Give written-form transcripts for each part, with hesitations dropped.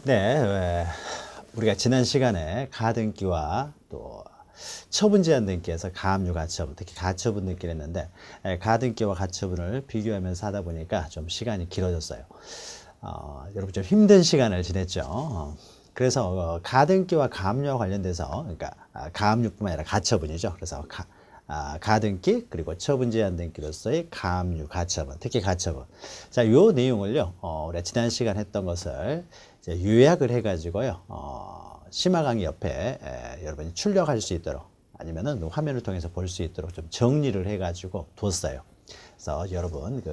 네, 우리가 지난 시간에 가등기와 또 처분 제한 등기에서 가압류 가처분, 특히 가처분 등기를 했는데 가등기와 가처분을 비교하면서 하다 보니까 좀 시간이 길어졌어요. 여러분 좀 힘든 시간을 지냈죠. 그래서 가등기와 가압류와 관련돼서 그러니까 가압류뿐만 아니라 가처분이죠. 그래서 가등기 그리고 처분 제한 등기로서의 가압류 가처분, 특히 가처분. 자, 요 내용을요. 우리가 지난 시간 했던 것을 이제 요약을 해가지고요. 심화 강의 옆에 여러분이 출력할 수 있도록 아니면은 화면을 통해서 볼 수 있도록 좀 정리를 해가지고 뒀어요. 그래서 여러분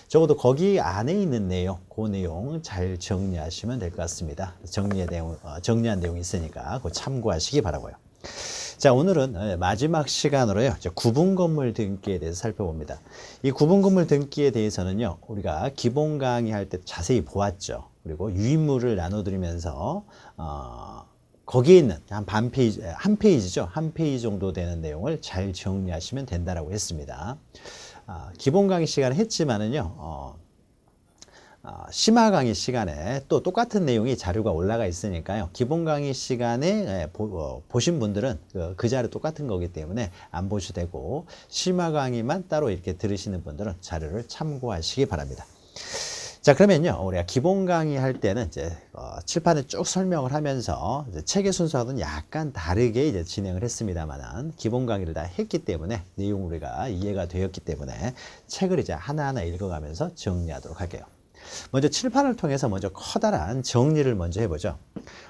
적어도 거기 안에 있는 내용, 그 내용 잘 정리하시면 될 것 같습니다. 정리한 내용이 있으니까 그거 참고하시기 바라고요. 자, 오늘은 마지막 시간으로요, 구분 건물 등기에 대해서 살펴봅니다. 이 구분 건물 등기에 대해서는요, 우리가 기본 강의할 때 자세히 보았죠. 그리고 유인물을 나눠드리면서 거기에 있는 한 페이지죠. 한 페이지 정도 되는 내용을 잘 정리하시면 된다라고 했습니다. 기본 강의 시간에 했지만은요, 심화 강의 시간에 또 똑같은 내용이 자료가 올라가 있으니까요. 기본 강의 시간에 보신 분들은 그 자료 똑같은 거기 때문에 안 보셔도 되고, 심화 강의만 따로 이렇게 들으시는 분들은 자료를 참고하시기 바랍니다. 자, 그러면요, 우리가 기본 강의 할 때는 이제 칠판에 쭉 설명을 하면서 이제 책의 순서는 약간 다르게 이제 진행을 했습니다만은 기본 강의를 다 했기 때문에 내용 우리가 이해가 되었기 때문에 책을 이제 하나하나 읽어가면서 정리하도록 할게요. 먼저 칠판을 통해서 먼저 커다란 정리를 먼저 해보죠.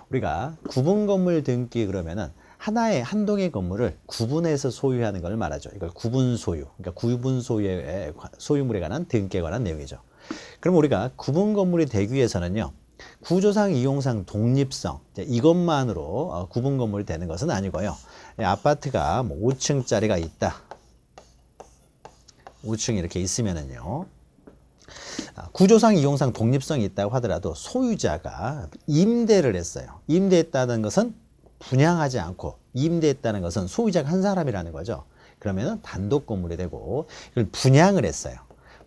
우리가 구분 건물 등기 그러면은 한 동의 건물을 구분해서 소유하는 걸 말하죠. 이걸 구분 소유, 그러니까 구분 소유의 소유물에 관한 등기에 관한 내용이죠. 그럼 우리가 구분 건물이 되기 위해서는요, 구조상, 이용상, 독립성 이것만으로 구분 건물이 되는 것은 아니고요. 아파트가 뭐 5층짜리가 있다. 5층 이렇게 있으면은요, 구조상, 이용상, 독립성이 있다고 하더라도 소유자가 임대를 했어요. 임대했다는 것은 분양하지 않고 임대했다는 것은 소유자가 한 사람이라는 거죠. 그러면 단독 건물이 되고 이걸 분양을 했어요.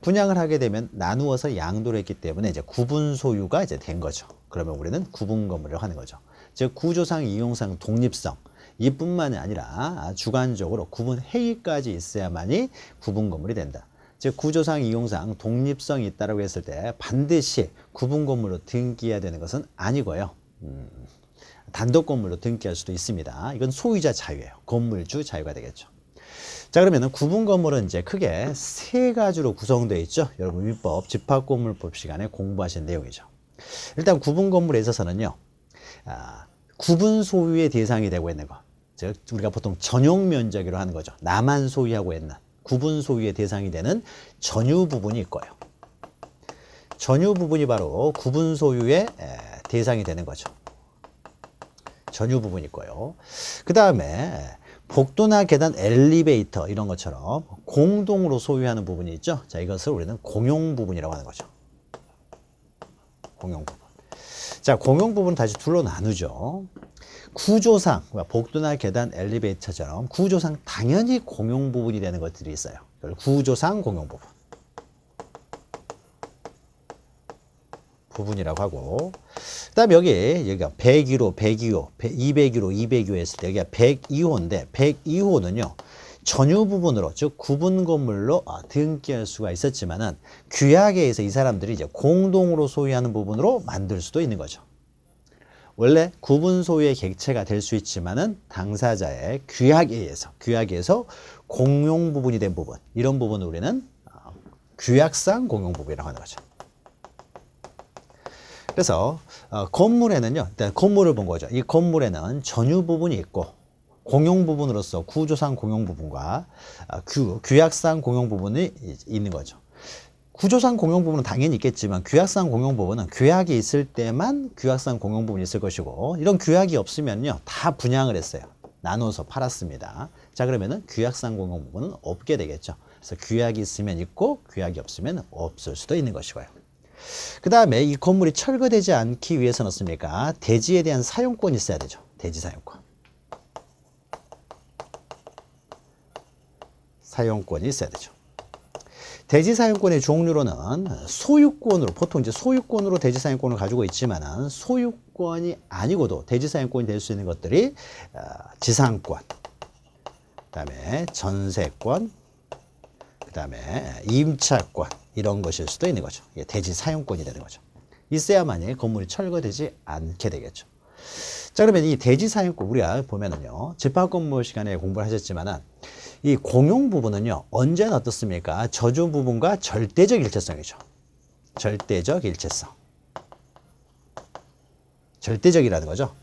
분양을 하게 되면 나누어서 양도를 했기 때문에 이제 구분 소유가 이제 된 거죠. 그러면 우리는 구분 건물을 하는 거죠. 즉 구조상, 이용상, 독립성 이뿐만이 아니라 주관적으로 구분 회의까지 있어야만이 구분 건물이 된다. 즉 구조상, 이용상, 독립성이 있다고 했을 때 반드시 구분 건물로 등기해야 되는 것은 아니고요. 단독 건물로 등기할 수도 있습니다. 이건 소유자 자유예요. 건물주 자유가 되겠죠. 자, 그러면은 구분 건물은 이제 크게 세 가지로 구성되어 있죠. 여러분 민법 집합건물법 시간에 공부하신 내용이죠. 일단 구분 건물에 있어서는요, 구분 소유의 대상이 되고 있는 것, 즉 우리가 보통 전용 면적으로 하는 거죠. 나만 소유하고 있는 구분 소유의 대상이 되는 전유 부분이 있고요. 전유 부분이 바로 구분 소유의 대상이 되는 거죠. 전유 부분이 있고요. 그 다음에 복도나 계단, 엘리베이터 이런 것처럼 공동으로 소유하는 부분이 있죠. 자, 이것을 우리는 공용 부분이라고 하는 거죠. 공용 부분. 자, 공용 부분 다시 둘로 나누죠. 구조상, 복도나 계단, 엘리베이터처럼 구조상 당연히 공용 부분이 되는 것들이 있어요. 구조상 공용 부분이라고 하고, 그 다음에 여기가 101호, 102호, 201호, 202호 했을 때 여기가 102호인데 102호는요, 전유 부분으로, 즉 구분 건물로 등기할 수가 있었지만은 규약에 의해서 이 사람들이 이제 공동으로 소유하는 부분으로 만들 수도 있는 거죠. 원래 구분 소유의 객체가 될 수 있지만은 당사자의 규약에 의해서 공용 부분이 된 부분, 이런 부분을 우리는 규약상 공용 부분이라고 하는 거죠. 그래서 건물에는요, 일단 건물을 본 거죠. 이 건물에는 전유 부분이 있고 공용 부분으로서 구조상 공용 부분과 규약상 공용 부분이 있는 거죠. 구조상 공용 부분은 당연히 있겠지만 규약상 공용 부분은 규약이 있을 때만 규약상 공용 부분이 있을 것이고, 이런 규약이 없으면요, 다 분양을 했어요. 나눠서 팔았습니다. 자, 그러면은 규약상 공용 부분은 없게 되겠죠. 그래서 규약이 있으면 있고 규약이 없으면 없을 수도 있는 것이고요. 그 다음에 이 건물이 철거되지 않기 위해서는 어떻습니까? 대지에 대한 사용권이 있어야 되죠. 대지 사용권. 사용권이 있어야 되죠. 대지 사용권의 종류로는 소유권으로, 보통 이제 소유권으로 대지 사용권을 가지고 있지만은 소유권이 아니고도 대지 사용권이 될 수 있는 것들이 지상권, 그다음에 전세권, 그다음에 임차권 이런 것일 수도 있는 거죠. 이게 대지 사용권이 되는 거죠. 있어야만이 건물이 철거되지 않게 되겠죠. 자, 그러면 이 대지 사용권 우리가 보면은요, 집합건물 시간에 공부를 하셨지만은 이 공용 부분은요, 언제나 어떻습니까? 저주 부분과 절대적 일체성이죠. 절대적 일체성. 절대적이라는 거죠.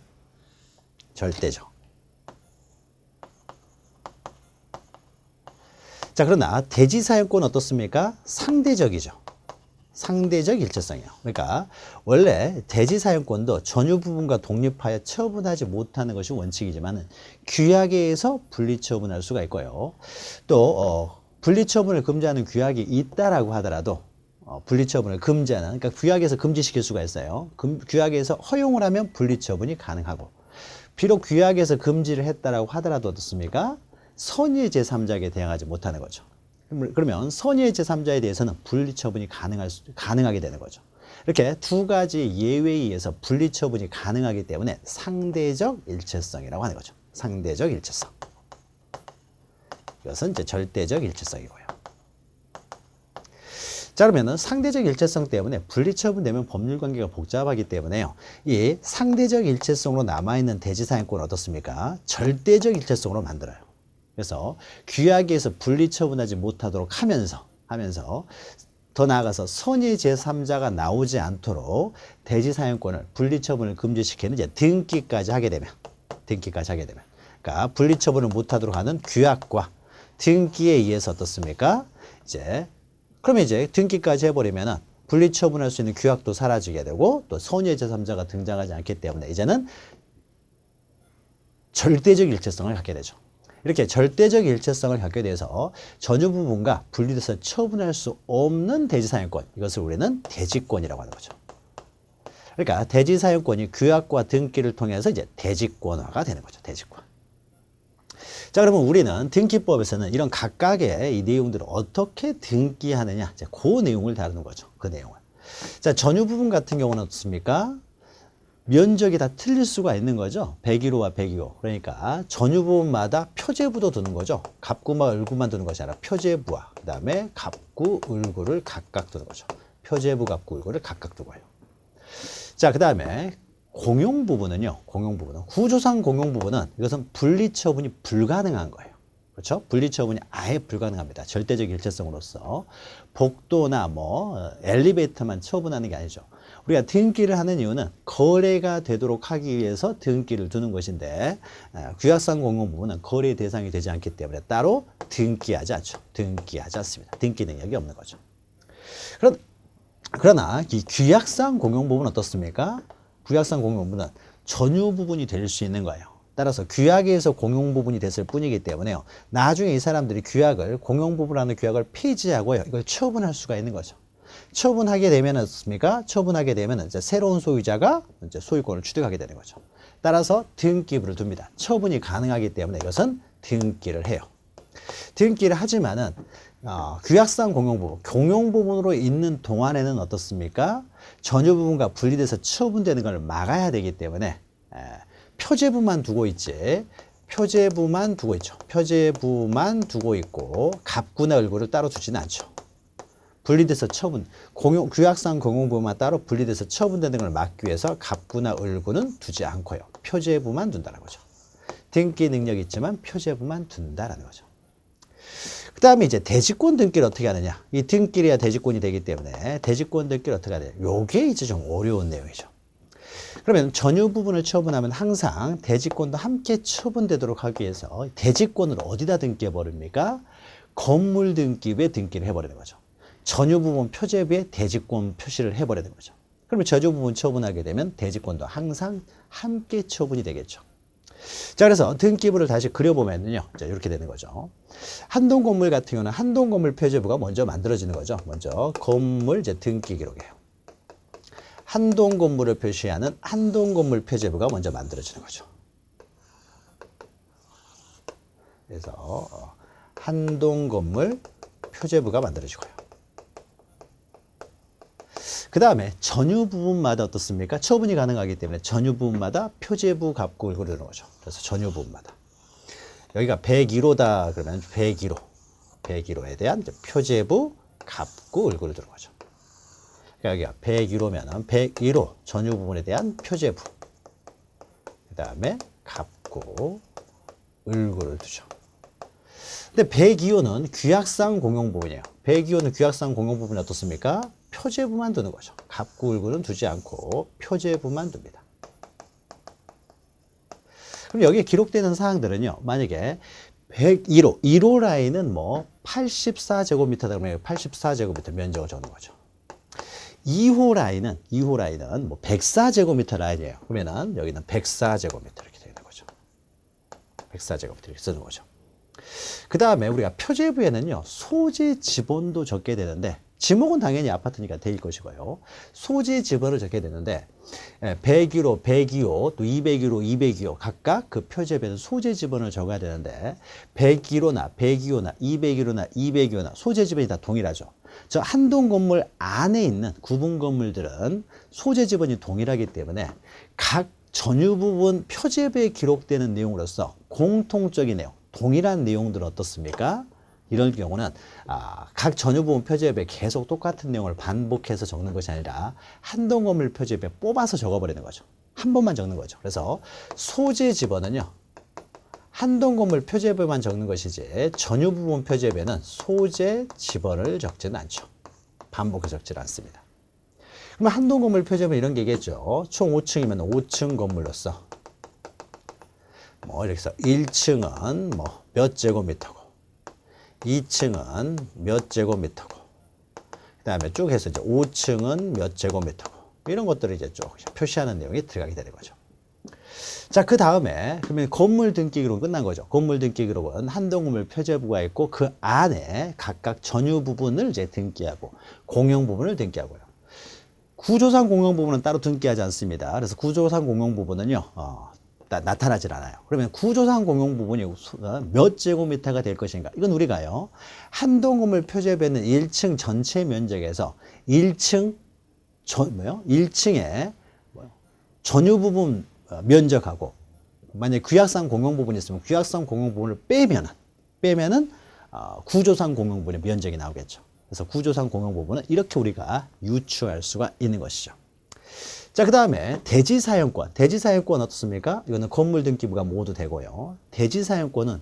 절대적. 자, 그러나 대지 사용권은 어떻습니까? 상대적이죠. 상대적 일체성이에요. 그러니까 원래 대지 사용권도 전유 부분과 독립하여 처분하지 못하는 것이 원칙이지만 규약에 의해서 분리 처분할 수가 있고요. 또 분리 처분을 금지하는 규약이 있다라고 하더라도 분리 처분을 금지하는, 그러니까 규약에서 금지시킬 수가 있어요. 규약에서 허용을 하면 분리 처분이 가능하고, 비록 규약에서 금지를 했다라고 하더라도 어떻습니까? 선의 제3자에게 대항하지 못하는 거죠. 그러면 선의 제3자에 대해서는 분리 처분이 가능하게 되는 거죠. 이렇게 두 가지 예외에 의해서 분리 처분이 가능하기 때문에 상대적 일체성이라고 하는 거죠. 상대적 일체성. 이것은 이제 절대적 일체성이고요. 자, 그러면은 상대적 일체성 때문에 분리 처분되면 법률 관계가 복잡하기 때문에요. 이 상대적 일체성으로 남아있는 대지 사용권은 어떻습니까? 절대적 일체성으로 만들어요. 그래서 규약에서 분리 처분하지 못하도록 하면서 더 나아가서 선의 제3자가 나오지 않도록 대지 사용권을 분리 처분을 금지시키는 이제 등기까지 하게 되면, 그러니까 분리 처분을 못하도록 하는 규약과 등기에 의해서 어떻습니까? 그러면 이제 등기까지 해버리면은 분리 처분할 수 있는 규약도 사라지게 되고 또 선의 제3자가 등장하지 않기 때문에 이제는 절대적 일체성을 갖게 되죠. 이렇게 절대적 일체성을 갖게 돼서 전유 부분과 분리돼서 처분할 수 없는 대지 사용권, 이것을 우리는 대지권이라고 하는 거죠. 그러니까 대지 사용권이 규약과 등기를 통해서 이제 대지권화가 되는 거죠. 대지권. 자, 그러면 우리는 등기법에서는 이런 각각의 이 내용들을 어떻게 등기하느냐, 이제 그 내용을 다루는 거죠. 그 내용을. 자, 전유 부분 같은 경우는 어떻습니까? 면적이 다 틀릴 수가 있는 거죠. 101호와 102호. 그러니까 전유 부분마다 표제부도 두는 거죠. 갑구와 을구만 두는 것이 아니라 표제부와 그 다음에 갑구, 을구를 각각 두는 거죠. 표제부, 갑구, 을구를 각각 두고요. 자, 그 다음에 공용 부분은요. 공용 부분은 구조상 공용 부분은 이것은 분리 처분이 불가능한 거예요. 그렇죠? 분리 처분이 아예 불가능합니다. 절대적 일체성으로서 복도나 엘리베이터만 처분하는 게 아니죠. 우리가 등기를 하는 이유는 거래가 되도록 하기 위해서 등기를 두는 것인데 규약상 공용 부분은 거래 대상이 되지 않기 때문에 따로 등기하지 않죠. 등기하지 않습니다. 등기 능력이 없는 거죠. 그러나 이 규약상 공용 부분은 어떻습니까? 규약상 공용 부분은 전유 부분이 될 수 있는 거예요. 따라서 규약에서 공용 부분이 됐을 뿐이기 때문에요. 나중에 이 사람들이 공용 부분이라는 규약을 폐지하고요. 이걸 처분할 수가 있는 거죠. 처분하게 되면 어떻습니까? 처분하게 되면 이제 새로운 소유자가 이제 소유권을 취득하게 되는 거죠. 따라서 등기부를 둡니다. 처분이 가능하기 때문에 이것은 등기를 해요. 등기를 하지만은 규약상 공용 부분으로 있는 동안에는 어떻습니까? 전유 부분과 분리돼서 처분되는 걸 막아야 되기 때문에 표제부만 두고 있지. 표제부만 두고 있죠. 표제부만 두고 있고 갑구나 을구를 따로 두지는 않죠. 분리돼서 규약상 공용부만 따로 분리돼서 처분되는 걸 막기 위해서 갑구나 을구는 두지 않고요. 표제부만 둔다는 거죠. 등기 능력이 있지만 표제부만 둔다라는 거죠. 그 다음에 이제 대지권 등기를 어떻게 하느냐. 이 등기를 해야 대지권이 되기 때문에 대지권 등기를 어떻게 하느냐. 요게 이제 좀 어려운 내용이죠. 그러면 전유 부분을 처분하면 항상 대지권도 함께 처분되도록 하기 위해서 대지권을 어디다 등기해 버립니까? 건물 등기부에 등기를 해버리는 거죠. 전유 부분 표제부에 대지권 표시를 해버리는 거죠. 그러면 전유 부분 처분하게 되면 대지권도 항상 함께 처분이 되겠죠. 자, 그래서 등기부를 다시 그려보면요. 자, 이렇게 되는 거죠. 한동 건물 같은 경우는 한동 건물 표제부가 먼저 만들어지는 거죠. 먼저 건물 등기 기록이에요. 한동 건물을 표시하는 한동 건물 표제부가 먼저 만들어지는 거죠. 그래서 한동 건물 표제부가 만들어지고요. 그 다음에 전유 부분마다 어떻습니까? 처분이 가능하기 때문에 전유 부분마다 표제부 값고 을고를 두는 거죠. 그래서 전유 부분마다. 여기가 101호다 그러면 101호. 101호에 대한 표제부 값고 을고를 두는 거죠. 그러니까 여기가 101호면 101호 전유 부분에 대한 표제부. 그 다음에 값고 을고를 두죠. 근데 102호는 규약상 공용 부분이에요. 102호는 규약상 공용 부분이 어떻습니까? 표제부만 두는 거죠. 값고 을고는 두지 않고 표제부만 둡니다. 그럼 여기에 기록되는 사항들은요. 만약에 101호, 1호 라인은 뭐 84제곱미터다 그러면 84제곱미터 면적을 적는 거죠. 2호 라인은 뭐 104제곱미터 라인이에요. 그러면은 여기는 104제곱미터 이렇게 되는 거죠. 104제곱미터 이렇게 쓰는 거죠. 그 다음에 우리가 표제부에는요. 소재 지번도 적게 되는데 지목은 당연히 아파트니까 될 것이고요. 소재 지번을 적게 되는데 101호, 102호, 또 201호, 202호 각각 그 표제부에는 소재 지번을 적어야 되는데 101호나 102호나 201호나 202호나 소재 지번이 다 동일하죠. 저 한동 건물 안에 있는 구분 건물들은 소재 지번이 동일하기 때문에 각 전유 부분 표제부에 기록되는 내용으로서 공통적인 내용, 동일한 내용들은 어떻습니까? 이런 경우는 각 전유 부분 표제부에 계속 똑같은 내용을 반복해서 적는 것이 아니라 한동 건물 표제부에 뽑아서 적어버리는 거죠. 한 번만 적는 거죠. 그래서 소재 지번은요. 한동 건물 표제부에만 적는 것이지 전유 부분 표제부에는 소재 지번을 적지는 않죠. 반복해서 적지는 않습니다. 그러면 한동 건물 표제부는 이런 게 있겠죠. 총 5층이면 5층 건물로서 뭐 이렇게 해서 1층은 뭐 몇 제곱미터고 2층은 몇 제곱미터고 그 다음에 쭉 해서 이제 5층은 몇 제곱미터고 이런 것들을 이제 쭉 표시하는 내용이 들어가게 되는 거죠. 자, 그 다음에 그러면 건물 등기 기록은 끝난 거죠. 건물 등기 기록은 한동 건물 표제부가 있고 그 안에 각각 전유 부분을 이제 등기하고 공용 부분을 등기하고요. 구조상 공용 부분은 따로 등기하지 않습니다. 그래서 구조상 공용 부분은요. 나타나질 않아요. 그러면 구조상 공용 부분이 몇 제곱미터가 될 것인가? 이건 우리가요. 한동 건물 표제부에는 1층 전체 면적에서 1층에 전유 부분 면적하고 만약에 규약상 공용 부분이 있으면 규약상 공용 부분을 빼면은 구조상 공용 부분의 면적이 나오겠죠. 그래서 구조상 공용 부분은 이렇게 우리가 유추할 수가 있는 것이죠. 자, 그 다음에 대지사용권. 대지사용권 어떻습니까? 이거는 건물 등기부가 모두 되고요. 대지사용권은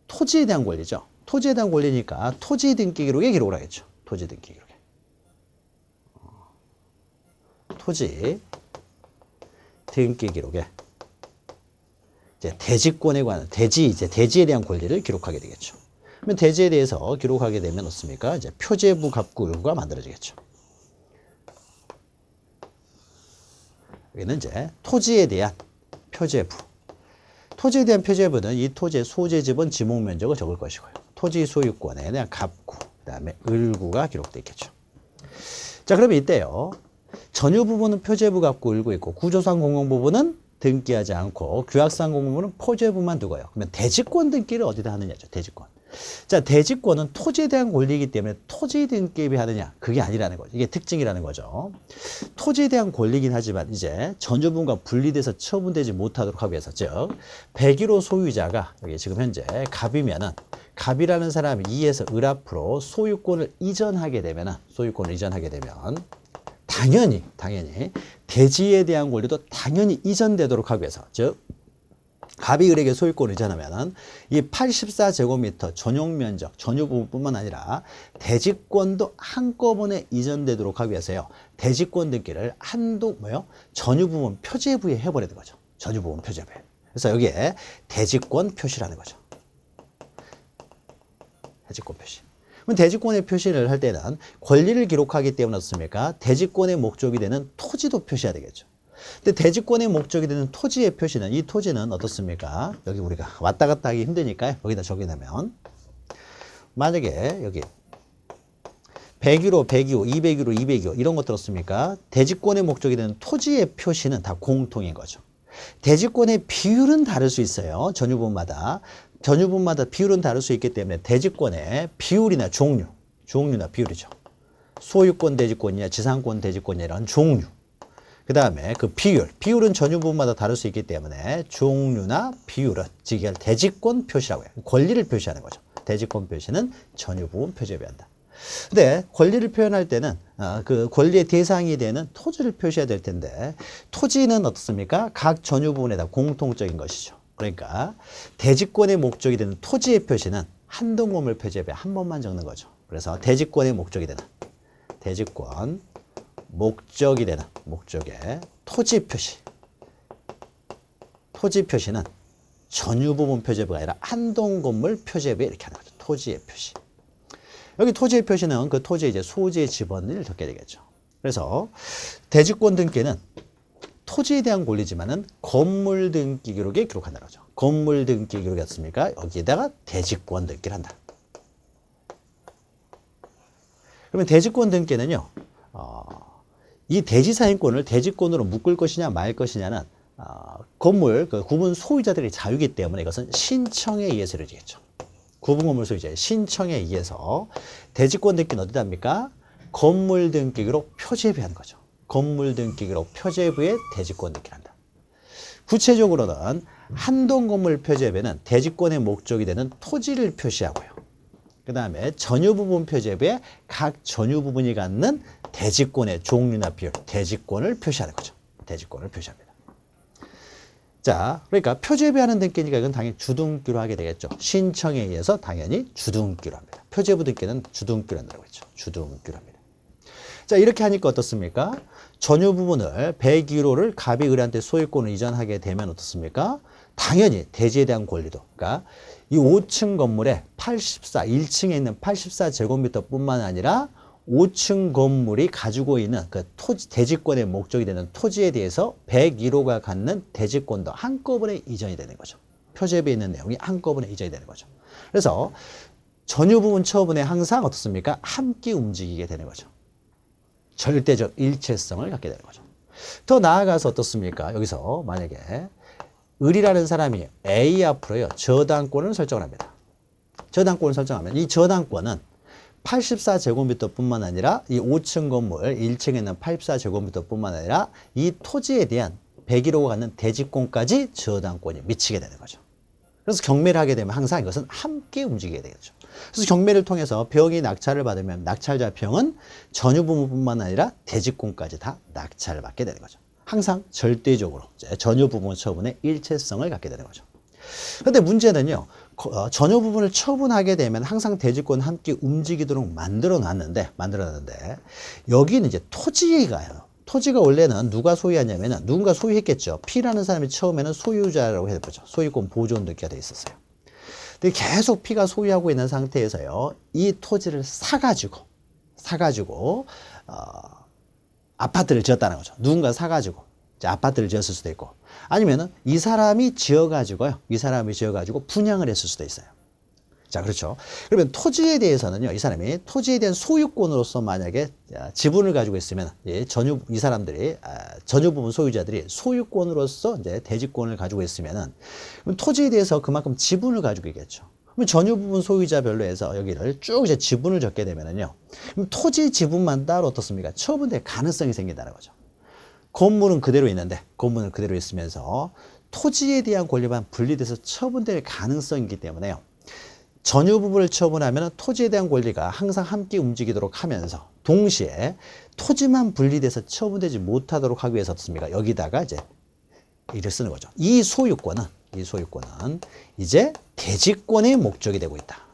토지에 대한 권리죠. 토지에 대한 권리니까 토지 등기 기록에 기록을 하겠죠. 토지 등기 기록에. 토지 등기 기록에 이제 대지권에 관한 대지에 대한 권리를 기록하게 되겠죠. 그러면 대지에 대해서 기록하게 되면 어떻습니까? 이제 표제부 값고 을고가 만들어지겠죠. 여기는 이제 토지에 대한 표제부. 토지에 대한 표제부는 이 토지의 소재 지번 지목 면적을 적을 것이고요. 토지 소유권에 대한 값고, 그다음에 을고가 기록되어 있겠죠. 자, 그러면 이때요. 전유 부분은 표제부 값고 을고 있고 구조상 공용 부분은 등기하지 않고 규약상 공용 부분은 표제부만 두고요. 그러면 대지권 등기를 어디다 하느냐죠. 대지권. 자, 대지권은 토지에 대한 권리이기 때문에 토지 등기에 하느냐, 그게 아니라는 거죠. 이게 특징이라는 거죠. 토지에 대한 권리이긴 하지만 이제 전유분과 분리돼서 처분되지 못하도록 하기 위해서, 즉 101호 소유자가 여기 지금 현재 갑이면은 갑이라는 사람이 이에서 을 앞으로 소유권을 이전하게 되면 당연히 대지에 대한 권리도 당연히 이전되도록 하기 위해서, 즉 갑이 을에게 소유권을 이전하면 이 84제곱미터 전용 면적, 전유 부분뿐만 아니라 대지권도 한꺼번에 이전되도록 하기 위해서요. 대지권 등기를 전유 부분 표제부에 해버리는 거죠. 전유 부분 표제부에. 그래서 여기에 대지권 표시라는 거죠. 대지권 표시. 그럼 대지권의 표시를 할 때는 권리를 기록하기 때문에 어떻습니까? 대지권의 목적이 되는 토지도 표시해야 되겠죠. 근데 대지권의 목적이 되는 토지의 표시는, 이 토지는 어떻습니까? 여기 우리가 왔다 갔다 하기 힘드니까 여기다 적어놓으면, 만약에 여기 101호, 102호, 201호, 202호 이런 것 들었습니까? 대지권의 목적이 되는 토지의 표시는 다 공통인 거죠. 대지권의 비율은 다를 수 있어요. 전유분마다 비율은 다를 수 있기 때문에 대지권의 비율이나 종류나 비율이죠. 소유권 대지권이냐 지상권 대지권이냐 이런 종류. 그 다음에 그 비율. 비율은 전유 부분마다 다를 수 있기 때문에 종류나 비율은 즉 이걸 대지권 표시라고 해요. 권리를 표시하는 거죠. 대지권 표시는 전유 부분 표시에 한다. 근데 권리를 표현할 때는 그 권리의 대상이 되는 토지를 표시해야 될 텐데 토지는 어떻습니까? 각 전유 부분에다 공통적인 것이죠. 그러니까 대지권의 목적이 되는 토지의 표시는 한동건물 표지에 한 번만 적는 거죠. 그래서 대지권의 목적이 되는 대지권 목적이 되는 목적의 토지 표시. 토지 표시는 전유 부분 표제부가 아니라 한동건물 표제부에 이렇게 하는 거죠. 토지의 표시. 여기 토지의 표시는 그 토지의 이제 소지의 지번을 적게 되겠죠. 그래서 대지권 등기는 토지에 대한 권리지만은 건물 등기 기록에 기록한다는 거죠. 건물 등기 기록이었습니까? 여기에다가 대지권 등기를 한다. 그러면 대지권 등기는요, 이 대지사용권을 대지권으로 묶을 것이냐 말 것이냐는 건물 그 구분 소유자들의 자유이기 때문에 이것은 신청에 의해서 이루어지겠죠. 구분 건물 소유자의 신청에 의해서 대지권 등기는 어디다 합니까? 건물 등기 기록 표제부에 하는 거죠. 건물 등기 기록 표제부에 대지권 등기를 한다. 구체적으로는 한동건물 표제부에는 대지권의 목적이 되는 토지를 표시하고요. 그 다음에 전유 부분 표제부에 각 전유 부분이 갖는 대지권의 종류나 비율, 대지권을 표시하는 거죠. 대지권을 표시합니다. 자, 그러니까 표제부에 하는 등기니까 이건 당연히 주등기로 하게 되겠죠. 신청에 의해서 당연히 주등기로 합니다. 표제부 등기는 주등기로 한다고 했죠. 주등기로 합니다. 자, 이렇게 하니까 어떻습니까? 전유 부분을 101호를 갑이 을한테 소유권을 이전하게 되면 어떻습니까? 당연히 대지에 대한 권리도, 그러니까 이 5층 건물에 1층에 있는 84제곱미터 뿐만 아니라 5층 건물이 가지고 있는 그 토지, 대지권의 목적이 되는 토지에 대해서 101호가 갖는 대지권도 한꺼번에 이전이 되는 거죠. 표제부에 있는 내용이 한꺼번에 이전이 되는 거죠. 그래서 전유 부분 처분에 항상 어떻습니까? 함께 움직이게 되는 거죠. 절대적 일체성을 갖게 되는 거죠. 더 나아가서 어떻습니까? 여기서 만약에 을이라는 사람이 A 앞으로요, 저당권을 설정을 합니다. 저당권을 설정하면 이 저당권은 84제곱미터 뿐만 아니라 이 5층 건물 1층에 있는 84제곱미터 뿐만 아니라 이 토지에 대한 101호가 갖는 대지권까지 저당권이 미치게 되는 거죠. 그래서 경매를 하게 되면 항상 이것은 함께 움직이게 되겠죠. 그래서 경매를 통해서 병이 낙찰을 받으면 낙찰자 병은 전유 부분뿐만 아니라 대지권까지 다 낙찰을 받게 되는 거죠. 항상 절대적으로 전유 부분 처분의 일체성을 갖게 되는 거죠. 그런데 문제는요, 전유 부분을 처분하게 되면 항상 대지권 함께 움직이도록 만들어 놨는데 여기는 이제 토지가요. 토지가 원래는 누가 소유하냐면은 누군가 소유했겠죠. P라는 사람이 처음에는 소유자라고 해보죠. 소유권 보존 등기가 돼 있었어요. 근데 계속 P가 소유하고 있는 상태에서요, 이 토지를 사가지고 아파트를 지었다는 거죠. 누군가 사가지고 이제 아파트를 지었을 수도 있고, 아니면은 이 사람이 지어가지고 분양을 했을 수도 있어요. 자, 그렇죠. 그러면 토지에 대해서는요, 이 사람이 토지에 대한 소유권으로서 만약에 지분을 가지고 있으면 이 사람들이 전유 부분 소유자들이 소유권으로서 이제 대지권을 가지고 있으면은 그럼 토지에 대해서 그만큼 지분을 가지고 있겠죠. 그럼 전유 부분 소유자별로 해서 여기를 쭉 이제 지분을 적게 되면은요, 그럼 토지 지분만 따로 어떻습니까? 처분될 가능성이 생긴다는 거죠. 건물은 그대로 있으면서 토지에 대한 권리만 분리돼서 처분될 가능성이기 때문에요. 전유 부분을 처분하면 토지에 대한 권리가 항상 함께 움직이도록 하면서 동시에 토지만 분리돼서 처분되지 못하도록 하기 위해서 어떻습니까? 여기다가 이제 이를 쓰는 거죠. 이 소유권은 이제 대지권의 목적이 되고 있다.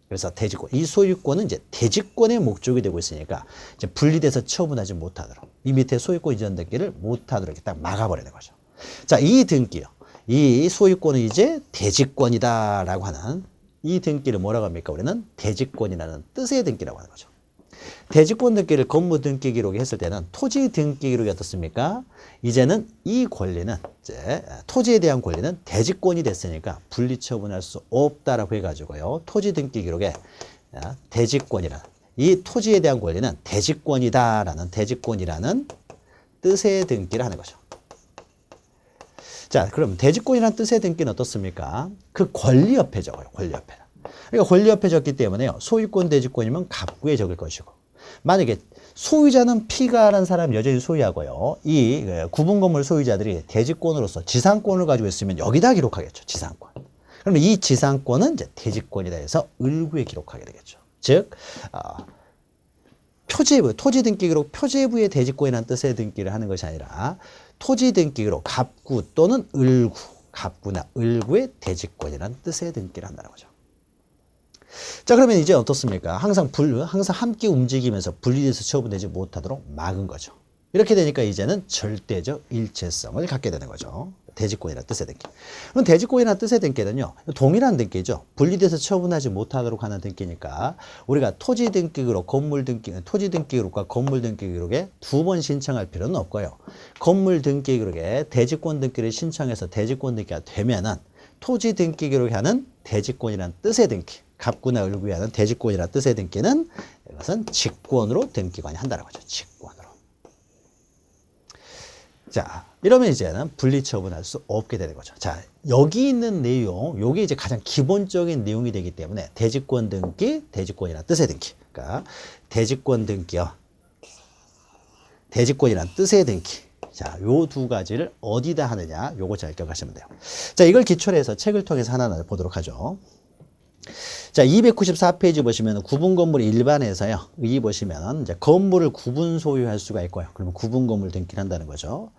그래서 이 소유권은 이제 대지권의 목적이 되고 있으니까 이제 분리돼서 처분하지 못하도록, 이 밑에 소유권 이전 등기를 못하도록 이렇게 딱 막아버리는 거죠. 자, 이 등기요. 이 소유권은 이제 대지권이다라고 하는 이 등기를 뭐라고 합니까? 우리는 대지권이라는 뜻의 등기라고 하는 거죠. 대지권 등기를 건물 등기 기록에 했을 때는 토지 등기 기록이 어떻습니까? 이제는 이 권리는 이제 토지에 대한 권리는 대지권이 됐으니까 분리 처분할 수 없다라고 해가지고요. 토지 등기 기록에 대지권이라는 이 토지에 대한 권리는 대지권이다라는 대지권이라는 뜻의 등기를 하는 거죠. 자, 그럼 대지권이라는 뜻의 등기는 어떻습니까? 그 권리 옆에 적어요. 권리 옆에. 그러니까 권리 옆에 적기 때문에요. 소유권 대지권이면 갑구에 적을 것이고, 만약에 소유자는 P가라는 사람 여전히 소유하고요. 이 구분 건물 소유자들이 대지권으로서 지상권을 가지고 있으면 여기다 기록하겠죠. 지상권. 그러면 이 지상권은 이제 대지권이다 해서 을구에 기록하게 되겠죠. 즉 표제부, 토지 등기 기록 표제부의 대지권이라는 뜻의 등기를 하는 것이 아니라 토지 등기 기록 갑구 또는 을구, 갑구나 을구의 대지권이라는 뜻의 등기를 한다는 거죠. 자, 그러면 이제 어떻습니까? 항상 함께 움직이면서 분리돼서 처분되지 못하도록 막은 거죠. 이렇게 되니까 이제는 절대적 일체성을 갖게 되는 거죠. 대지권이라는 뜻의 등기. 그럼 대지권이라는 뜻의 등기는요, 동일한 등기죠. 분리돼서 처분하지 못하도록 하는 등기니까 우리가 토지 등기 기록, 건물 등기, 토지 등기 기록과 건물 등기 기록에 두 번 신청할 필요는 없고요. 건물 등기 기록에 대지권 등기를 신청해서 대지권 등기가 되면은 토지 등기 기록에 하는 대지권이라는 뜻의 등기, 갑구나 을구에 하는 대지권이라는 뜻의 등기는 이것은 직권으로 등기관이 한다는 거죠. 직권으로. 자, 이러면 이제는 분리처분할 수 없게 되는 거죠. 자, 여기 있는 내용, 요게 이제 가장 기본적인 내용이 되기 때문에 대지권 등기, 대지권이라는 뜻의 등기. 그러니까 대지권 등기요. 대지권이라는 뜻의 등기. 자, 요 두 가지를 어디다 하느냐, 요거 잘 기억하시면 돼요. 자, 이걸 기초로 해서 책을 통해서 하나하나 보도록 하죠. 자, 294페이지 보시면 구분 건물 일반에서요. 여기 보시면 이제 건물을 구분 소유할 수가 있고요. 그러면 구분 건물 등기를 한다는 거죠.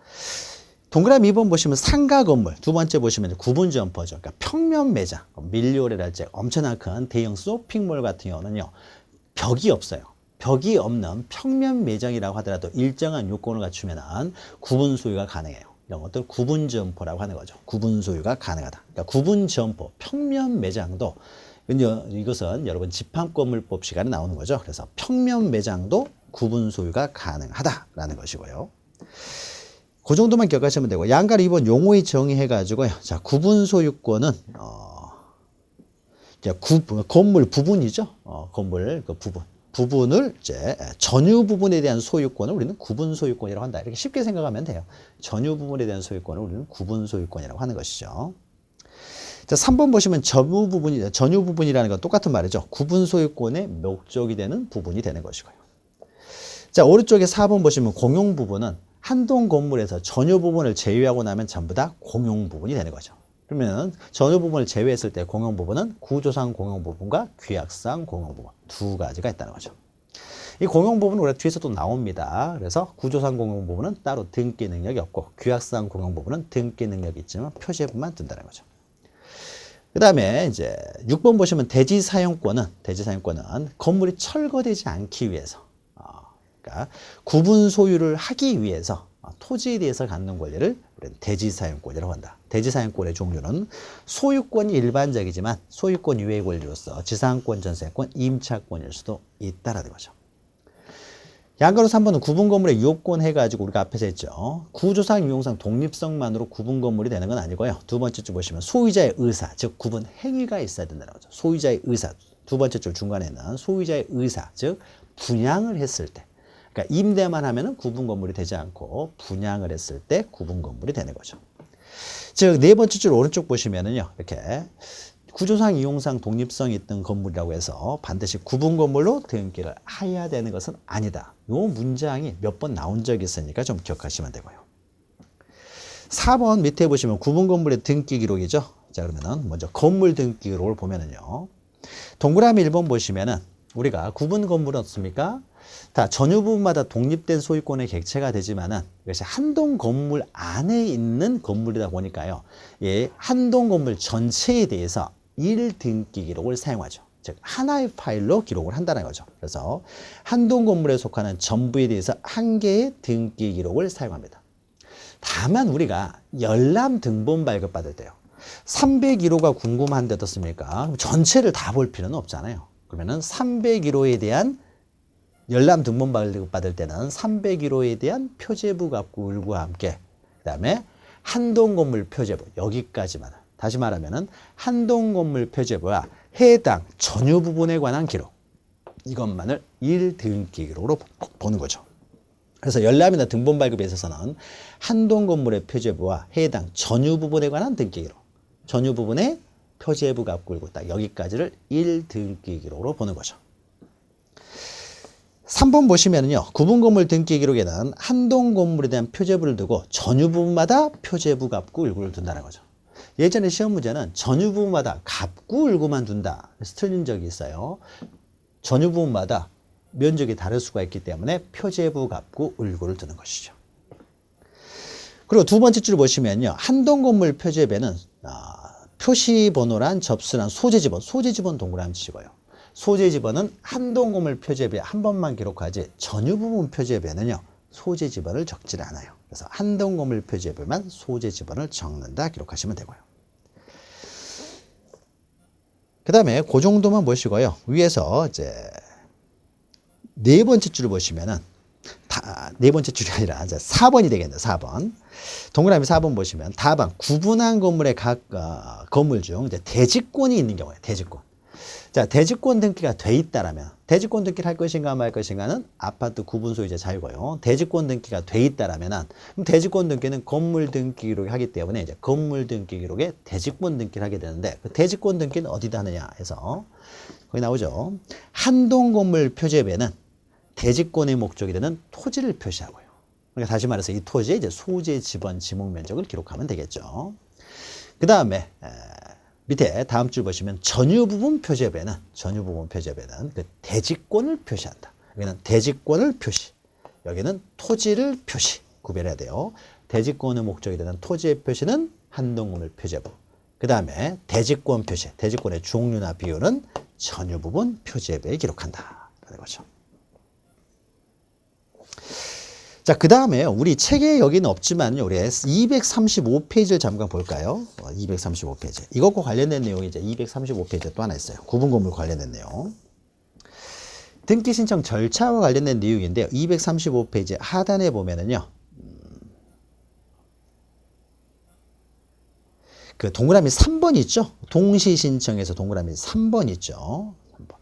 동그라미 2번 보시면 상가 건물, 두 번째 보시면 구분 점포죠. 그러니까 평면 매장, 밀리오레랄지 엄청난 큰 대형 쇼핑몰 같은 경우는요. 벽이 없어요. 벽이 없는 평면 매장이라고 하더라도 일정한 요건을 갖추면 구분 소유가 가능해요. 이런 것들 구분 점포라고 하는 거죠. 구분 소유가 가능하다. 그러니까 구분 점포, 평면 매장도 이것은 여러분 집합건물법 시간에 나오는 거죠. 그래서 평면 매장도 구분 소유가 가능하다라는 것이고요. 그 정도만 기억하시면 되고 양가를 2번 용어의 정의해가지고요. 자, 구분 소유권은 건물 부분이죠. 건물 그 부분을 이제 전유 부분에 대한 소유권을 우리는 구분 소유권이라고 한다. 이렇게 쉽게 생각하면 돼요. 전유 부분에 대한 소유권을 우리는 구분 소유권이라고 하는 것이죠. 자, 3번 보시면 전유 부분이라는 건 똑같은 말이죠. 구분 소유권의 목적이 되는 부분이 되는 것이고요. 자, 오른쪽에 4번 보시면 공용 부분은 한 동 건물에서 전유 부분을 제외하고 나면 전부 다 공용 부분이 되는 거죠. 그러면 전유 부분을 제외했을 때 공용 부분은 구조상 공용 부분과 규약상 공용 부분 두 가지가 있다는 거죠. 이 공용 부분은 우리가 뒤에서 또 나옵니다. 그래서 구조상 공용 부분은 따로 등기 능력이 없고 규약상 공용 부분은 등기 능력이 있지만 표제부만 둔다는 거죠. 그 다음에 이제 6번 보시면 대지 사용권은 건물이 철거되지 않기 위해서, 그러니까 구분 소유를 하기 위해서 토지에 대해서 갖는 권리를 우리는 대지 사용권이라고 한다. 대지 사용권의 종류는 소유권이 일반적이지만 소유권 이외의 권리로서 지상권, 전세권, 임차권일 수도 있다라는 거죠. 양가로 3번은 구분 건물의 요건 해가지고 우리가 앞에서 했죠. 구조상, 유용상, 독립성만으로 구분 건물이 되는 건 아니고요. 두 번째 줄 보시면 소유자의 의사, 즉 구분 행위가 있어야 된다는 거죠. 소유자의 의사. 두 번째 줄 중간에는 소유자의 의사, 즉 분양을 했을 때. 그러니까 임대만 하면은 구분 건물이 되지 않고 분양을 했을 때 구분 건물이 되는 거죠. 즉 네 번째 줄 오른쪽 보시면은요. 이렇게 구조상, 이용상, 독립성이 있던 건물이라고 해서 반드시 구분 건물로 등기를 해야 되는 것은 아니다. 이 문장이 몇 번 나온 적이 있으니까 좀 기억하시면 되고요. 4번 밑에 보시면 구분 건물의 등기 기록이죠. 자, 그러면은 먼저 건물 등기 기록을 보면은요. 동그라미 1번 보시면은 우리가 구분 건물은 어떻습니까? 다 전유 부분마다 독립된 소유권의 객체가 되지만은 이것이 한 동 건물 안에 있는 건물이다 보니까요. 예, 한 동 건물 전체에 대해서 1등기 기록을 사용하죠. 즉 하나의 파일로 기록을 한다는 거죠. 그래서 한 동 건물에 속하는 전부에 대해서 한 개의 등기 기록을 사용합니다. 다만 우리가 열람 등본 발급받을 때요. 301호가 궁금한데 어떻습니까? 전체를 다 볼 필요는 없잖아요. 그러면은 301호에 대한 열람 등본 발급받을 때는 301호에 대한 표제부 갑구 을구와 함께 그 다음에 한 동 건물 표제부 여기까지만 다시 말하면은 한 동 건물 표제부와 해당 전유 부분에 관한 기록 이것만을 1등기 기록으로 보는 거죠. 그래서 열람이나 등본 발급에 있어서는 한 동 건물의 표제부와 해당 전유 부분에 관한 등기 기록 전유 부분의 표제부 갑구 을구 딱 여기까지를 1등기 기록으로 보는 거죠. 3번 보시면은요, 구분건물 등기 기록에는 한동 건물에 대한 표제부를 두고 전유 부분마다 표제부 갑구 을구를 둔다는 거죠. 예전에 시험 문제는 전유 부분마다 갑구 을구만 둔다. 그래서 틀린 적이 있어요. 전유 부분마다 면적이 다를 수가 있기 때문에 표제부 갑구 을구를 두는 것이죠. 그리고 두 번째 줄 보시면요, 한동 건물 표제배는 표시번호란 접수란 소재지번, 소재지번 동그라미 치고요. 소재지번은 한동 건물 표제배 한 번만 기록하지 전유 부분 표제배는요, 소재지번을 적지 않아요. 그래서 한동 건물 표제배만 소재지번을 적는다 기록하시면 되고요. 그 다음에 그 정도만 보시고요. 위에서 이제 네 번째 줄을 보시면은 네 번째 줄이 아니라 이제 4번이 되겠네요. 4번. 동그라미 4번 보시면 답안 구분한 건물의 각 건물 중 이제 대지권이 있는 경우에 대지권. 자, 대지권 등기가 돼 있다라면 대지권 등기를 할 것인가 말 것인가는 아파트 구분 소유자 자유고요. 대지권 등기가 돼 있다라면은 그럼 대지권 등기는 건물 등기 기록이 하기 때문에 이제 건물 등기 기록에 대지권 등기를 하게 되는데 그 대지권 등기는 어디다 하느냐 해서 거기 나오죠. 한동 건물 표제배는 대지권의 목적이 되는 토지를 표시하고요. 그러니까 다시 말해서 이 토지의 이제 소재 지번 지목 면적을 기록하면 되겠죠. 그 다음에 밑에 다음 줄 보시면 전유 부분 표제배는 그 대지권을 표시한다. 여기는 대지권을 표시, 여기는 토지를 표시 구별해야 돼요. 대지권의 목적이 되는 토지의 표시는 한동 건물 표제부. 그 다음에 대지권 표시, 대지권의 종류나 비율은 전유 부분 표제배에 기록한다. 라는 거죠. 자, 그 다음에 우리 책에 여기는 없지만요, 우리 235페이지를 잠깐 볼까요? 235페이지. 이것과 관련된 내용이 이제 235페이지에 또 하나 있어요. 구분건물 관련된 내용. 등기 신청 절차와 관련된 내용인데요. 235페이지 하단에 보면은요, 그 동그라미 3번 있죠? 동시 신청에서 동그라미 3번 있죠? 3번.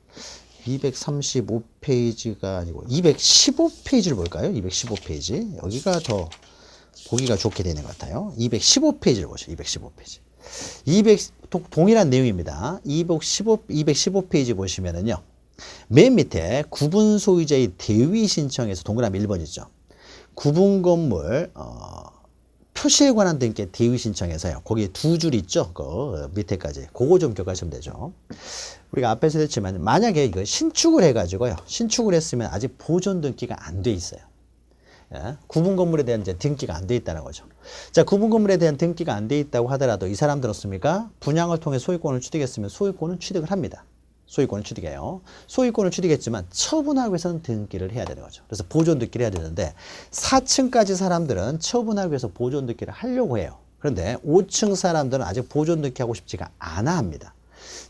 235페이지가 아니고 215페이지를 볼까요? 215페이지. 여기가 더 보기가 좋게 되는 것 같아요. 215페이지를 보시죠. 215페이지. 동일한 내용입니다. 215페이지 보시면은요. 맨 밑에 구분 소유자의 대위 신청에서 동그라미 1번 있죠. 구분 건물 표시에 관한 등기 대위 신청에서요. 거기에 두 줄 있죠. 그 밑에까지. 그거 좀 기억하시면 되죠. 우리가 앞에서 했지만 만약에 이거 신축을 해가지고요. 신축을 했으면 아직 보존 등기가 안 돼 있어요. 예? 구분 건물에 대한 이제 등기가 안 돼 있다는 거죠. 자, 구분 건물에 대한 등기가 안 돼 있다고 하더라도 이 사람 들었습니까? 분양을 통해 소유권을 취득했으면 소유권은 취득을 합니다. 소유권을 취득해요. 소유권을 취득했지만 처분하기 위해서는 등기를 해야 되는 거죠. 그래서 보존 등기를 해야 되는데 4층까지 사람들은 처분하기 위해서 보존 등기를 하려고 해요. 그런데 5층 사람들은 아직 보존 등기하고 싶지가 않아 합니다.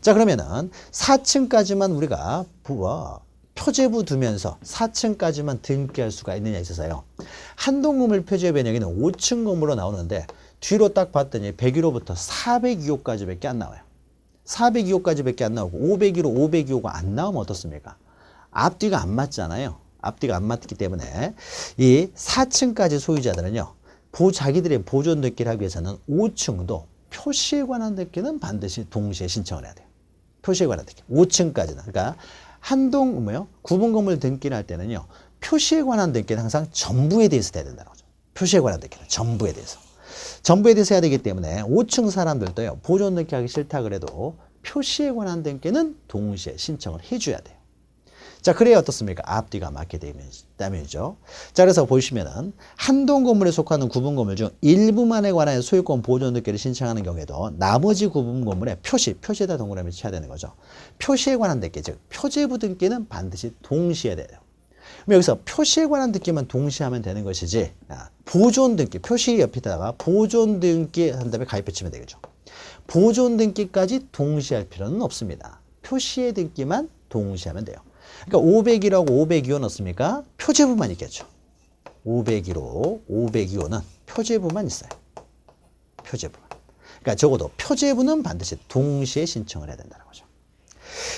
자, 그러면은 4층까지만 우리가 표제부 두면서 4층까지만 등기할 수가 있느냐 있어서요. 한동 건물 표제배 여기는 5층 건물로 나오는데 뒤로 딱 봤더니 101호부터 402호까지 밖에 안 나와요. 402호까지 밖에 안 나오고 501호, 502호가 안 나오면 어떻습니까? 앞뒤가 안 맞잖아요. 앞뒤가 안 맞기 때문에 이 4층까지 소유자들은요. 자기들의 보존 등기를 하기 위해서는 5층도 표시에 관한 등기는 반드시 동시에 신청을 해야 돼요. 표시에 관한 등기. 5층까지는. 그러니까 한동 구분 건물 등기를 할 때는요. 표시에 관한 등기는 항상 전부에 대해서 돼야 된다는 거죠. 표시에 관한 등기는 전부에 대해서. 전부에 대해서 해야 되기 때문에 5층 사람들도요. 보존 등기하기 싫다 그래도 표시에 관한 등기는 동시에 신청을 해줘야 돼요. 자, 그래야 어떻습니까? 앞뒤가 맞게 되면이죠. 자, 그래서 보시면은 한동 건물에 속하는 구분 건물 중 일부만에 관한 소유권 보존 등기를 신청하는 경우에도 나머지 구분 건물에 표시에다 동그라미 쳐야 되는 거죠. 표시에 관한 등기, 즉 표제부 등기는 반드시 동시에 돼요. 그럼 여기서 표시에 관한 등기만 동시에 하면 되는 것이지 보존 등기, 표시 옆에다가 보존 등기 한 다음에 가입해 치면 되겠죠. 보존 등기까지 동시에 할 필요는 없습니다. 표시의 등기만 동시에 하면 돼요. 그러니까 501호하고 502호 넣습니까? 표제부만 있겠죠. 501호, 502호는 표제부만 있어요. 표제부만. 그러니까 적어도 표제부는 반드시 동시에 신청을 해야 된다는 거죠.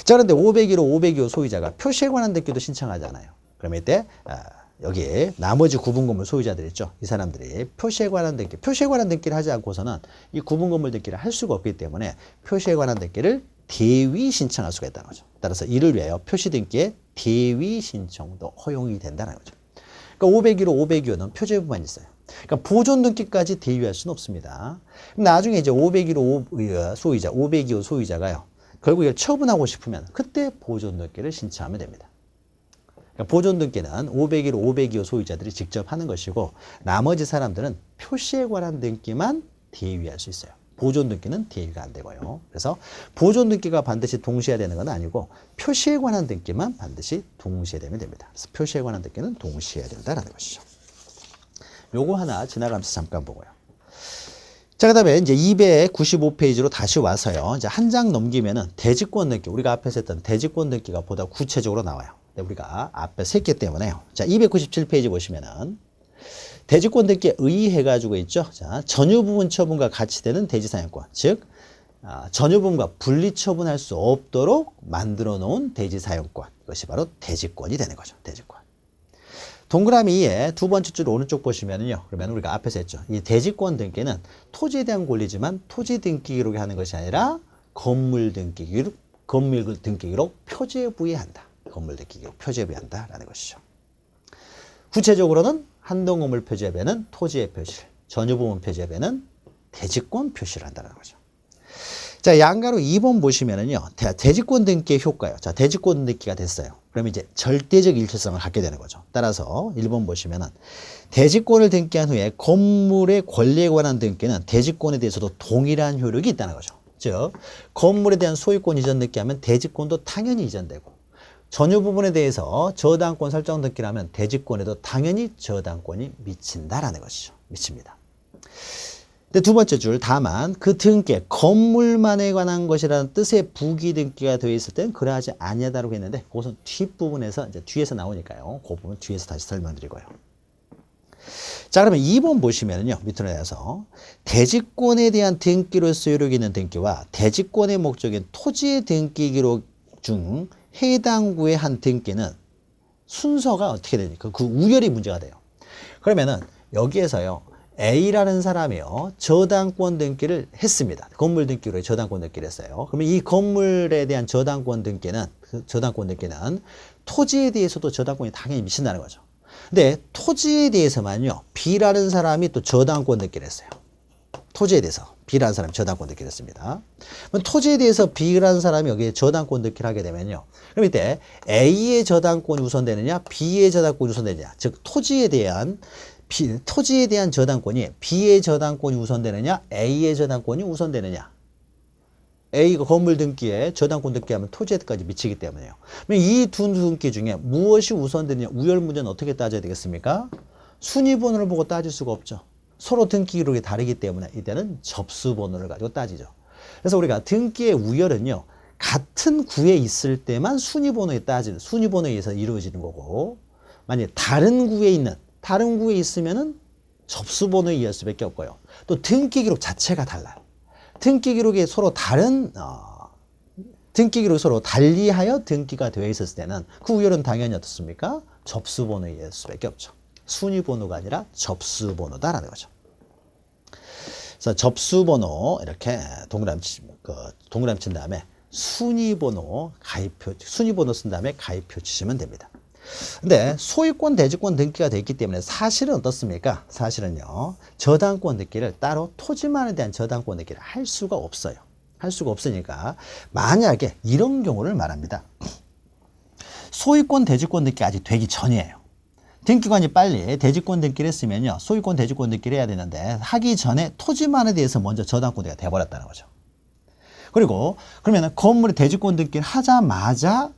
자, 그런데 501호, 502호 소유자가 표시에 관한 등기도 신청하잖아요. 그러면 이때 여기 나머지 구분 건물 소유자들 있죠. 이 사람들이 표시에 관한 등기를 하지 않고서는 이 구분 건물 등기를 할 수가 없기 때문에 표시에 관한 등기를 대위 신청할 수가 있다는 거죠. 따라서 이를 위하여 표시등기에 대위 신청도 허용이 된다는 거죠. 그러니까 501호, 502호는 표제부만 있어요. 그러니까 보존등기까지 대위할 수는 없습니다. 그럼 나중에 이제 501호 소유자, 502호 소유자가요. 결국 이걸 처분하고 싶으면 그때 보존등기를 신청하면 됩니다. 그러니까 보존등기는 501호, 502호 소유자들이 직접 하는 것이고 나머지 사람들은 표시에 관한 등기만 대위할 수 있어요. 보존등기는 대위가 안 되고요. 그래서 보존등기가 반드시 동시에 되는 건 아니고 표시에 관한 등기만 반드시 동시에 되면 됩니다. 그래서 표시에 관한 등기는 동시에 해야 된다는 것이죠. 요거 하나 지나가면서 잠깐 보고요. 자, 그 다음에 이제 295페이지로 다시 와서요. 이제 한 장 넘기면은 대지권 등기, 우리가 앞에서 했던 대지권 등기가 보다 구체적으로 나와요. 근데 우리가 앞에 했기 때문에요. 자, 297페이지 보시면은 대지권 등기에 의해가지고 있죠. 자, 전유 부분 처분과 같이 되는 대지사용권. 즉, 전유 부분과 분리 처분할 수 없도록 만들어 놓은 대지사용권. 이것이 바로 대지권이 되는 거죠. 대지권. 동그라미 2에 두 번째 줄 오른쪽 보시면은요. 그러면 우리가 앞에서 했죠. 이 대지권 등기는 토지에 대한 권리지만 토지 등기 기록에 하는 것이 아니라 건물 등기 기록 표지에 부여한다. 건물 등기 기록 표지에 부여한다라는 것이죠. 구체적으로는 한동건물 표지에는 토지의 표시를, 전유부분 표지에는 대지권 표시를 한다는 거죠. 자, 양가로 2번 보시면은요, 대지권 등기의 효과요. 자, 대지권 등기가 됐어요. 그럼 이제 절대적 일체성을 갖게 되는 거죠. 따라서 1번 보시면은 대지권을 등기한 후에 건물의 권리에 관한 등기는 대지권에 대해서도 동일한 효력이 있다는 거죠. 즉, 건물에 대한 소유권 이전 등기하면 대지권도 당연히 이전되고, 전유 부분에 대해서 저당권 설정 등기를 하면 대지권에도 당연히 저당권이 미친다라는 것이죠. 미칩니다. 근데 두 번째 줄, 다만 그 등기에 건물만에 관한 것이라는 뜻의 부기 등기가 되어 있을 때는 그러하지 아니하다고 했는데 그것은 뒷부분에서 이제 뒤에서 나오니까요. 그 부분 뒤에서 다시 설명드리고요. 자, 그러면 2번 보시면은요. 밑으로 내려서 대지권에 대한 등기로서 효력이 있는 등기와 대지권의 목적인 토지의 등기 기록 중 해당 구의 한 등기는 순서가 어떻게 되니까 그 우열이 문제가 돼요. 그러면은 여기에서요. A라는 사람이요. 저당권 등기를 했습니다. 건물 등기로 저당권 등기를 했어요. 그러면 이 건물에 대한 저당권 등기는 토지에 대해서도 저당권이 당연히 미친다는 거죠. 근데 토지에 대해서만요. B라는 사람이 또 저당권 등기를 했어요. 토지에 대해서 B라는 사람이 저당권 등기를 했습니다. 그럼 토지에 대해서 B라는 사람이 여기에 저당권 등기를 하게 되면요. 그럼 이때 A의 저당권이 우선되느냐, B의 저당권이 우선되느냐. 즉 토지에 대한 저당권이 B의 저당권이 우선되느냐, A의 저당권이 우선되느냐. A가 건물 등기에 저당권 등기하면 토지에까지 미치기 때문에요. 이 두 등기 중에 무엇이 우선되느냐, 우열 문제는 어떻게 따져야 되겠습니까? 순위번호를 보고 따질 수가 없죠. 서로 등기 기록이 다르기 때문에 이때는 접수번호를 가지고 따지죠. 그래서 우리가 등기의 우열은요, 같은 구에 있을 때만 순위번호에 의해서 이루어지는 거고, 만약에 다른 구에 있으면은 접수번호에 의할 수밖에 없고요. 또 등기 기록 자체가 달라요. 등기 기록이 서로 달리하여 등기가 되어 있었을 때는 그 우열은 당연히 어떻습니까? 접수번호에 의할 수밖에 없죠. 순위번호가 아니라 접수번호다라는 거죠. 그래서 접수번호 이렇게 동그라미 친 다음에 순위번호 쓴 다음에 가입표 치시면 됩니다. 근데 소유권, 대지권 등기가 됐기 때문에 사실은 어떻습니까? 사실은요, 저당권 등기를 따로 토지만에 대한 저당권 등기를 할 수가 없어요. 할 수가 없으니까 만약에 이런 경우를 말합니다. 소유권, 대지권 등기가 아직 되기 전이에요. 등기관이 빨리 대지권 등기를 했으면요, 소유권, 대지권 등기를 해야 되는데 하기 전에 토지만에 대해서 먼저 저당권 등기가 돼버렸다는 거죠. 그리고 그러면 건물의 대지권 등기를 하자마자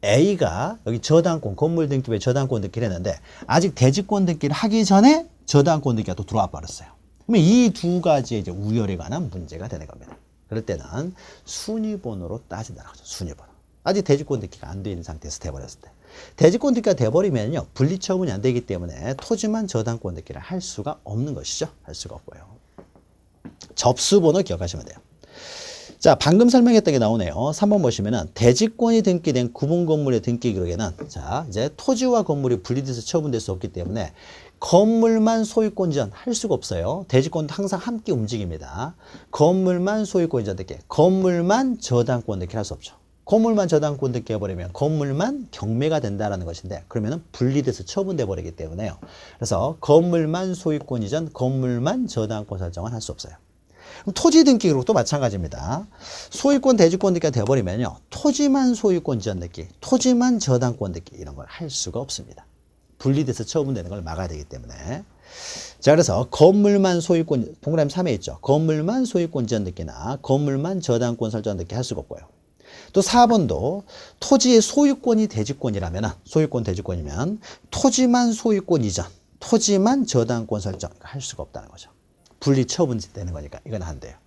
A가 여기 저당권, 건물 등기부에 저당권 등기를 했는데 아직 대지권 등기를 하기 전에 저당권 등기가 또 들어와 버렸어요. 그러면 이 두 가지의 이제 우열에 관한 문제가 되는 겁니다. 그럴 때는 순위번호로 따진다는 거죠. 순위번호. 아직 대지권 등기가 안 돼 있는 상태에서 돼버렸을 때. 대지권 등기가 돼버리면요, 분리처분이 안 되기 때문에 토지만 저당권 등기를 할 수가 없는 것이죠. 할 수가 없고요. 접수번호 기억하시면 돼요. 자, 방금 설명했던 게 나오네요. 3번 보시면은 대지권이 등기된 구분 건물의 등기 기록에는 자, 이제 토지와 건물이 분리돼서 처분될 수 없기 때문에 건물만 소유권 이전 할 수가 없어요. 대지권도 항상 함께 움직입니다. 건물만 소유권 이전 등기, 건물만 저당권 등기를 할 수 없죠. 건물만 저당권 등기 해버리면 건물만 경매가 된다라는 것인데 그러면은 분리돼서 처분돼 버리기 때문에요. 그래서 건물만 소유권 이전, 건물만 저당권 설정은 할 수 없어요. 그럼 토지 등기 기록도 마찬가지입니다. 소유권 대지권 등기가 되어버리면요. 토지만 소유권 이전 등기, 토지만 저당권 등기 이런 걸 할 수가 없습니다. 분리돼서 처분되는 걸 막아야 되기 때문에. 자, 그래서 건물만 소유권, 동그라미 3에 있죠. 건물만 소유권 이전 등기나 건물만 저당권 설정 등기 할 수가 없고요. 또 4번도 토지의 소유권이 대지권이라면, 소유권 대지권이면 토지만 소유권 이전, 토지만 저당권 설정 할 수가 없다는 거죠. 분리 처분되는 거니까 이건 안 돼요.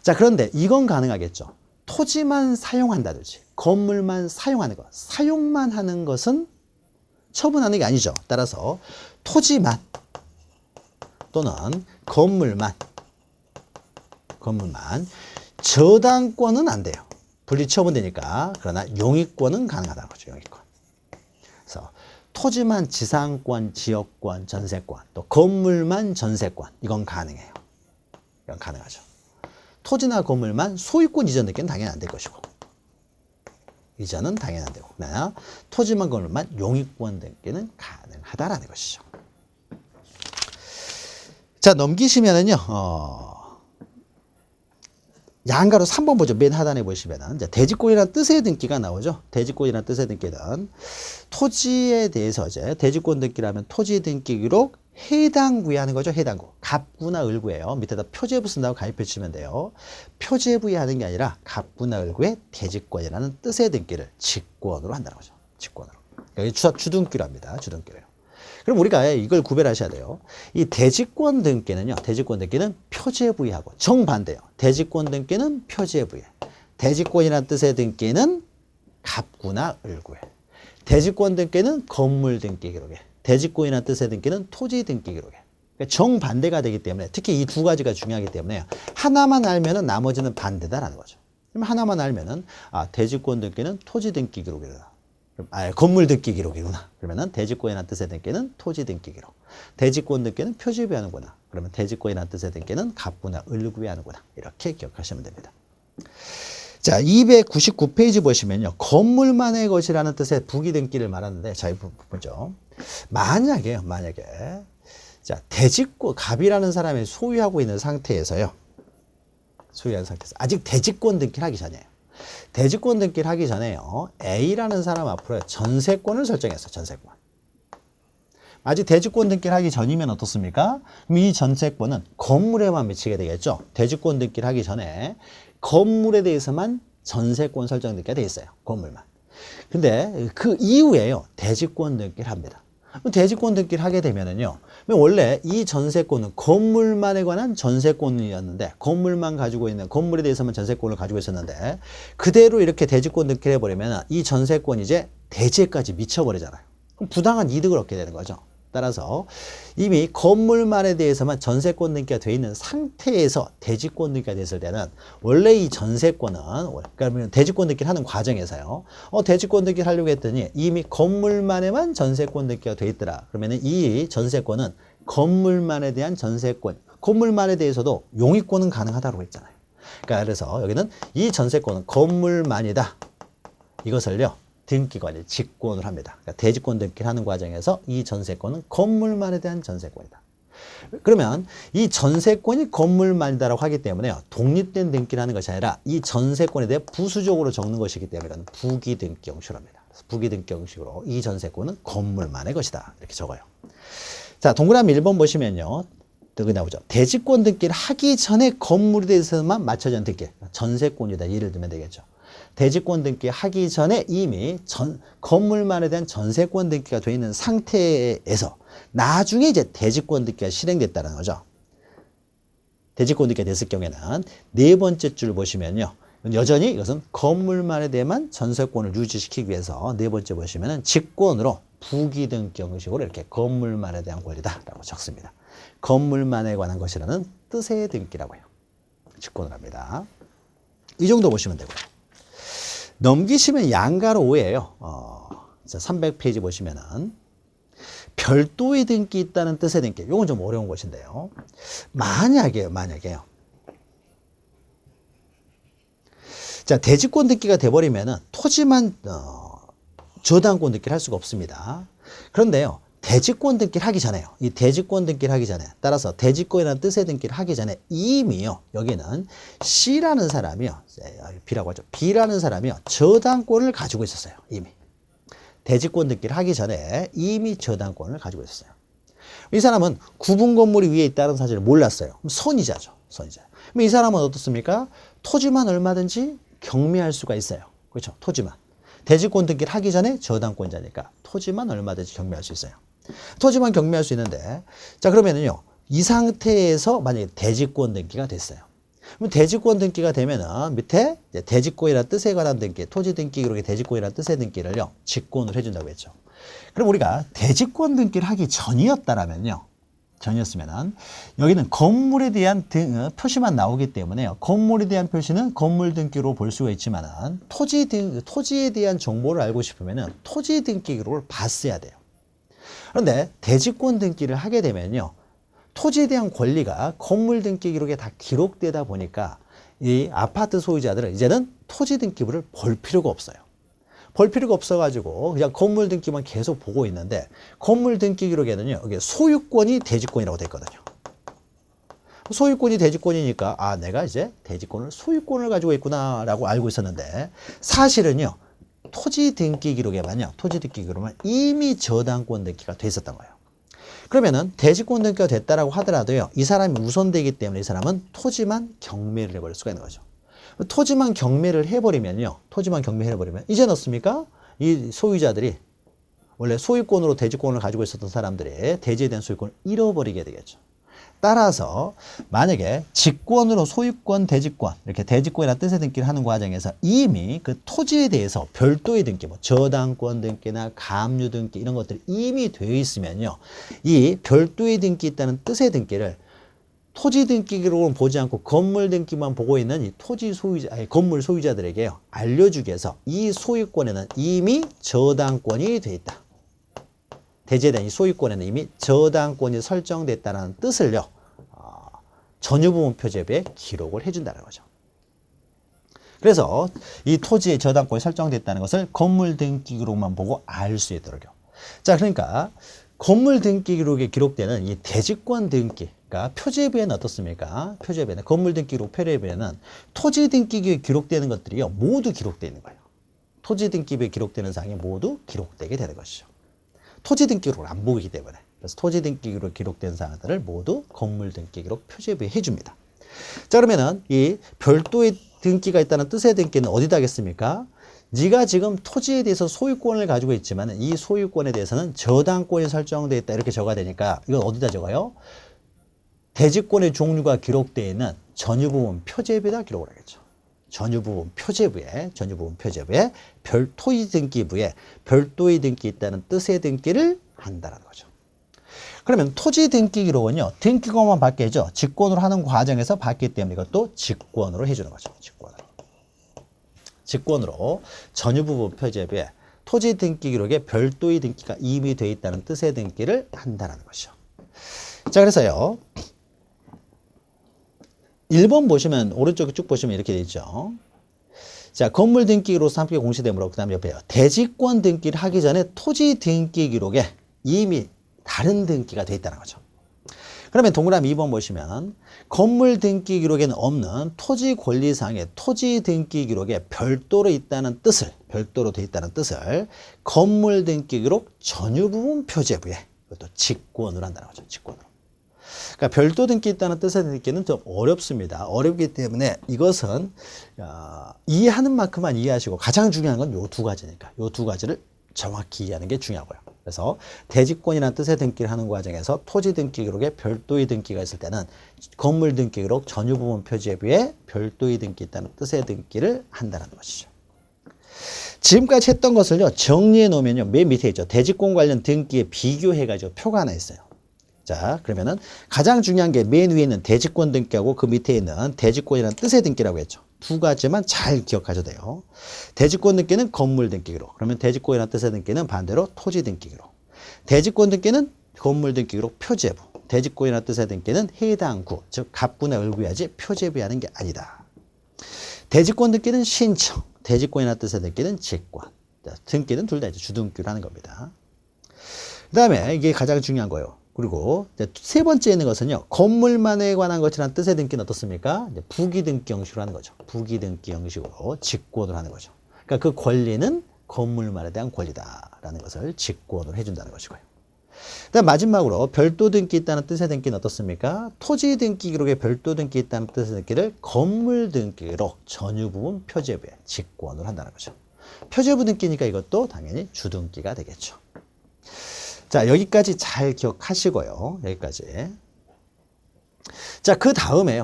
자, 그런데 이건 가능하겠죠. 토지만 사용한다든지 건물만 사용하는 것, 사용만 하는 것은 처분하는 게 아니죠. 따라서 토지만 또는 건물만 저당권은 안 돼요. 분리 처분되니까. 그러나 용익권은 가능하다는 거죠. 용익권. 그래서 토지만 지상권, 지역권, 전세권, 또 건물만 전세권 이건 가능해요. 이건 가능하죠. 토지나 건물만 소유권 이전 등기는 당연히 안 될 것이고 이전은 당연히 안 되고 그러나 토지만 건물만 용익권 등기는 가능하다라는 것이죠. 자, 넘기시면은요. 양가로 3번 보죠. 맨 하단에 보시면은 이제 대지권이라는 뜻의 등기가 나오죠. 대지권이라는 뜻의 등기는 토지에 대해서 이제 대지권 등기라면 토지 등기 기록 해당구에 하는 거죠. 해당구. 갑구나 을구예요. 밑에다 표제부 쓴다고 가입해 주시면 돼요. 표제부에 하는 게 아니라 갑구나 을구의 대지권이라는 뜻의 등기를 직권으로 한다는 거죠. 직권으로. 여기 주등기로 합니다. 주등기로요. 그럼 우리가 이걸 구별하셔야 돼요. 이 대지권 등기는요. 대지권 등기는 표제부에 하고 정반대예요. 대지권 등기는 표제부에. 대지권이라는 뜻의 등기는 갑구나 을구에. 대지권 등기는 건물 등기 기록에. 대지권이라는 뜻의 등기는 토지 등기 기록에. 그러니까 정반대가 되기 때문에 특히 이 두 가지가 중요하기 때문에 하나만 알면은 나머지는 반대다라는 거죠. 그럼 하나만 알면은 대지권 등기는 토지 등기 기록이다. 건물 등기 기록이구나. 그러면은 대지권이라는 뜻의 등기는 토지 등기 기록. 대지권 등기는 표지부에 하는구나. 그러면 대지권이라는 뜻의 등기는 갑구나 을구에 하는구나. 이렇게 기억하시면 됩니다. 자, 299페이지 보시면요. 건물만의 것이라는 뜻의 부기 등기를 말하는데 자, 이 보죠. 만약에 자, 대지권 갑이라는 사람이 소유하고 있는 상태에서요. 소유하는 상태에서 아직 대지권 등기를 하기 전이에요. 대지권 등기를 하기 전에요. A라는 사람 앞으로 전세권을 설정했어. 전세권. 아직 대지권 등기를 하기 전이면 어떻습니까? 그럼 이 전세권은 건물에만 미치게 되겠죠. 대지권 등기를 하기 전에 건물에 대해서만 전세권 설정 등기가 돼 있어요. 건물만. 근데 그 이후에요. 대지권 등기를 합니다. 대지권 등기를 하게 되면은요. 원래 이 전세권은 건물만에 관한 전세권이었는데 건물만 가지고 있는 건물에 대해서만 전세권을 가지고 있었는데 그대로 이렇게 대지권 등기를 해버리면 이 전세권이 이제 대지에까지 미쳐버리잖아요. 그럼 부당한 이득을 얻게 되는 거죠. 따라서 이미 건물만에 대해서만 전세권 등기가 되어 있는 상태에서 대지권 등기가 됐을 때는 원래 이 전세권은 그러니까 대지권 등기를 하는 과정에서요. 대지권 등기를 하려고 했더니 이미 건물만에만 전세권 등기가 되어 있더라. 그러면 이 전세권은 건물만에 대한 전세권, 건물만에 대해서도 용익권은 가능하다고 했잖아요. 그러니까 그래서 여기는 이 전세권은 건물만이다. 이것을요. 등기관이 직권을 합니다. 그러니까 대지권 등기를 하는 과정에서 이 전세권은 건물만에 대한 전세권이다. 그러면 이 전세권이 건물만이다라고 하기 때문에 독립된 등기를 하는 것이 아니라 이 전세권에 대해 부수적으로 적는 것이기 때문에 이건 부기등기 형식으로 합니다. 부기등기 형식으로 이 전세권은 건물만의 것이다. 이렇게 적어요. 자, 동그라미 1번 보시면요. 여기 나오죠. 대지권 등기를 하기 전에 건물에 대해서만 맞춰진 등기. 전세권이다. 예를 들면 되겠죠. 대지권 등기 하기 전에 이미 건물만에 대한 전세권 등기가 되어 있는 상태에서 나중에 이제 대지권 등기가 실행됐다는 거죠. 대지권 등기가 됐을 경우에는 네 번째 줄 보시면요. 여전히 이것은 건물만에 대한 전세권을 유지시키기 위해서 네 번째 보시면은 직권으로 부기등기 형식으로 이렇게 건물만에 대한 권리다라고 적습니다. 건물만에 관한 것이라는 뜻의 등기라고 해요. 직권을 합니다. 이 정도 보시면 되고요. 넘기시면 양가로 5예요. 자, 300페이지 보시면은 별도의 등기 있다는 뜻의 등기. 이건 좀 어려운 것인데요. 만약에요. 자, 대지권 등기가 돼버리면은 토지만 저당권 등기를 할 수가 없습니다. 그런데요, 대지권 등기를 하기 전에요. 이 대지권 등기를 하기 전에, 따라서 대지권이라는 뜻의 등기를 하기 전에 이미요, 여기는 C라는 사람이요, B라고 하죠. B라는 사람이요, 저당권을 가지고 있었어요. 이미. 대지권 등기를 하기 전에 이미 저당권을 가지고 있었어요. 이 사람은 구분 건물이 위에 있다는 사실을 몰랐어요. 그럼 선이자죠. 선이자. 그럼 이 사람은 어떻습니까? 토지만 얼마든지 경매할 수가 있어요. 그렇죠? 토지만. 대지권 등기를 하기 전에 저당권자니까 토지만 얼마든지 경매할 수 있어요. 토지만 경매할 수 있는데, 자, 그러면은요, 이 상태에서 만약에 대지권 등기가 됐어요. 그럼 대지권 등기가 되면은 밑에 대지권이라는 뜻에 관한 등기, 토지 등기 기록의 대지권이라는 뜻의 등기를요, 직권을 해준다고 했죠. 그럼 우리가 대지권 등기를 하기 전이었다라면요, 전이었으면은 여기는 건물에 대한 표시만 나오기 때문에요. 건물에 대한 표시는 건물 등기로 볼 수가 있지만은 토지에 대한 정보를 알고 싶으면은 토지 등기 기록을 봤어야 돼요. 그런데 대지권 등기를 하게 되면요, 토지에 대한 권리가 건물 등기 기록에 다 기록되다 보니까 이 아파트 소유자들은 이제는 토지 등기부를 볼 필요가 없어요. 볼 필요가 없어가지고 그냥 건물 등기만 계속 보고 있는데, 건물 등기 기록에는요, 이게 소유권이 대지권이라고 돼 있거든요. 소유권이 대지권이니까, 아, 내가 이제 소유권을 가지고 있구나라고 알고 있었는데, 사실은요, 토지 등기 기록에만요, 토지 등기 기록에만 이미 저당권 등기가 돼 있었던 거예요. 그러면은 대지권 등기가 됐다라고 하더라도요, 이 사람이 우선되기 때문에 이 사람은 토지만 경매를 해버릴 수가 있는 거죠. 토지만 경매를 해버리면 이제는 어떻습니까? 이 소유자들이 원래 소유권으로 대지권을 가지고 있었던 사람들의 대지에 대한 소유권을 잃어버리게 되겠죠. 따라서 만약에 직권으로 소유권, 대지권, 이렇게 대지권이라는 뜻의 등기를 하는 과정에서 이미 그 토지에 대해서 별도의 등기, 뭐 저당권 등기나 가압류 등기 이런 것들이 이미 되어 있으면요, 이 별도의 등기 있다는 뜻의 등기를 토지 등기 기록은 보지 않고 건물 등기만 보고 있는 이 건물 소유자들에게요, 알려주기 위해서 이 소유권에는 이미 저당권이 되어 있다. 대지에 대한 이 소유권에는 이미 저당권이 설정됐다는 뜻을요, 전유부분 표제부에 기록을 해준다는 거죠. 그래서 이 토지의 저당권이 설정됐다는 것을 건물 등기 기록만 보고 알 수 있도록요. 자, 그러니까 건물 등기 기록에 기록되는 이 대지권 등기, 그러니까 표제부에는 어떻습니까? 표제부에는, 건물 등기 기록 표제부에는 토지 등기부에 기록되는 것들이요, 모두 기록되어 있는 거예요. 토지 등기부에 기록되는 사항이 모두 기록되게 되는 것이죠. 토지 등기 기록을 안 보기 때문에. 그래서 토지 등기 기록에 기록된 사항들을 모두 건물 등기 기록 표제부에 해줍니다. 자, 그러면은 이 별도의 등기가 있다는 뜻의 등기는 어디다 하겠습니까? 네가 지금 토지에 대해서 소유권을 가지고 있지만 이 소유권에 대해서는 저당권이 설정되어 있다, 이렇게 적어야 되니까 이건 어디다 적어요? 대지권의 종류가 기록되어 있는 전유부분 표제부에다 기록을 하겠죠. 전유부분 표제부에 토지 등기부에 별도의 등기 있다는 뜻의 등기를 한다는 거죠. 그러면 토지 등기 기록은요, 등기권만 받게죠. 직권으로 하는 과정에서 받기 때문에 이것도 직권으로 해주는 거죠. 직권으로 전유부분 표제부에 토지 등기 기록에 별도의 등기가 이미 되어 있다는 뜻의 등기를 한다는 것이죠. 자, 그래서요, 1번 보시면, 오른쪽에 쭉 보시면 이렇게 되어 있죠. 자, 건물 등기로서 함께 공시되므로, 그 다음에 옆에요, 대지권 등기를 하기 전에 토지 등기 기록에 이미 다른 등기가 되어 있다는 거죠. 그러면 동그라미 2번 보시면 건물 등기 기록에는 없는 토지 권리상의 토지 등기 기록에 별도로 있다는 뜻을, 별도로 되어 있다는 뜻을 건물 등기 기록 전유부분 표제부에 이것도 직권으로 한다는 거죠. 직권으로. 그러니까 별도 등기 있다는 뜻의 등기는 좀 어렵습니다. 어렵기 때문에 이것은 이해하는 만큼만 이해하시고, 가장 중요한 건 요 두 가지니까 요 두 가지를 정확히 이해하는 게 중요하고요. 그래서 대지권이라는 뜻의 등기를 하는 과정에서 토지 등기 기록에 별도의 등기가 있을 때는 건물 등기 기록 전유부분 표제부에 별도의 등기 있다는 뜻의 등기를 한다는 것이죠. 지금까지 했던 것을요, 정리해 놓으면요, 맨 밑에 있죠. 대지권 관련 등기에 비교해가지고 표가 하나 있어요. 자, 그러면은 가장 중요한 게 맨 위에 있는 대지권 등기하고 그 밑에 있는 대지권이라는 뜻의 등기라고 했죠. 두 가지만 잘 기억하셔도 돼요. 대지권 등기는 건물 등기로. 그러면 대지권이라는 뜻의 등기는 반대로 토지 등기로. 대지권 등기는 건물 등기로 표제부. 대지권이라는 뜻의 등기는 해당 구, 즉 갑구나 을구야지 표제부에 하는 게 아니다. 대지권 등기는 신청. 대지권이라는 뜻의 등기는 직권. 등기는 둘 다 이제 주등기로 하는 겁니다. 그 다음에 이게 가장 중요한 거예요. 그리고 세 번째 있는 것은요. 건물만에 관한 것이라는 뜻의 등기는 어떻습니까? 부기등기 형식으로 하는 거죠. 부기등기 형식으로 직권으로 하는 거죠. 그러니까 그 권리는 건물만에 대한 권리다라는 것을 직권으로 해준다는 것이고요. 그다음 마지막으로 별도 등기 있다는 뜻의 등기는 어떻습니까? 토지 등기 기록에 별도 등기 있다는 뜻의 등기를 건물 등기 기록 전유 부분 표제부에 직권으로 한다는 거죠. 표제부 등기니까 이것도 당연히 주등기가 되겠죠. 자, 여기까지 잘 기억하시고요. 여기까지. 자, 그 다음에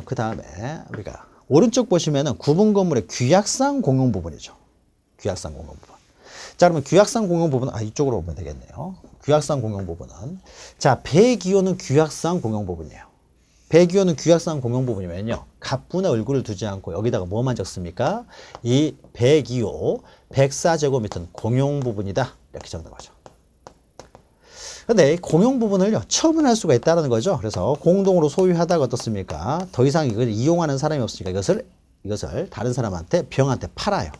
우리가 오른쪽 보시면은 구분 건물의 규약상 공용 부분이죠. 규약상 공용 부분. 자, 그러면 규약상 공용 부분은 이쪽으로 오면 되겠네요. 규약상 공용 부분은 자, 배기호는 규약상 공용 부분이에요. 배기호는 규약상 공용 부분이면요. 갑구나 을구를 두지 않고 여기다가 뭐만 적습니까? 이 배기호 104제곱미터는 공용 부분이다. 이렇게 적는 거죠. 근데 공용 부분을요, 처분할 수가 있다는 거죠. 그래서 공동으로 소유하다가 어떻습니까? 더 이상 이걸 이용하는 사람이 없으니까 이것을 다른 사람한테, 병한테 팔아요.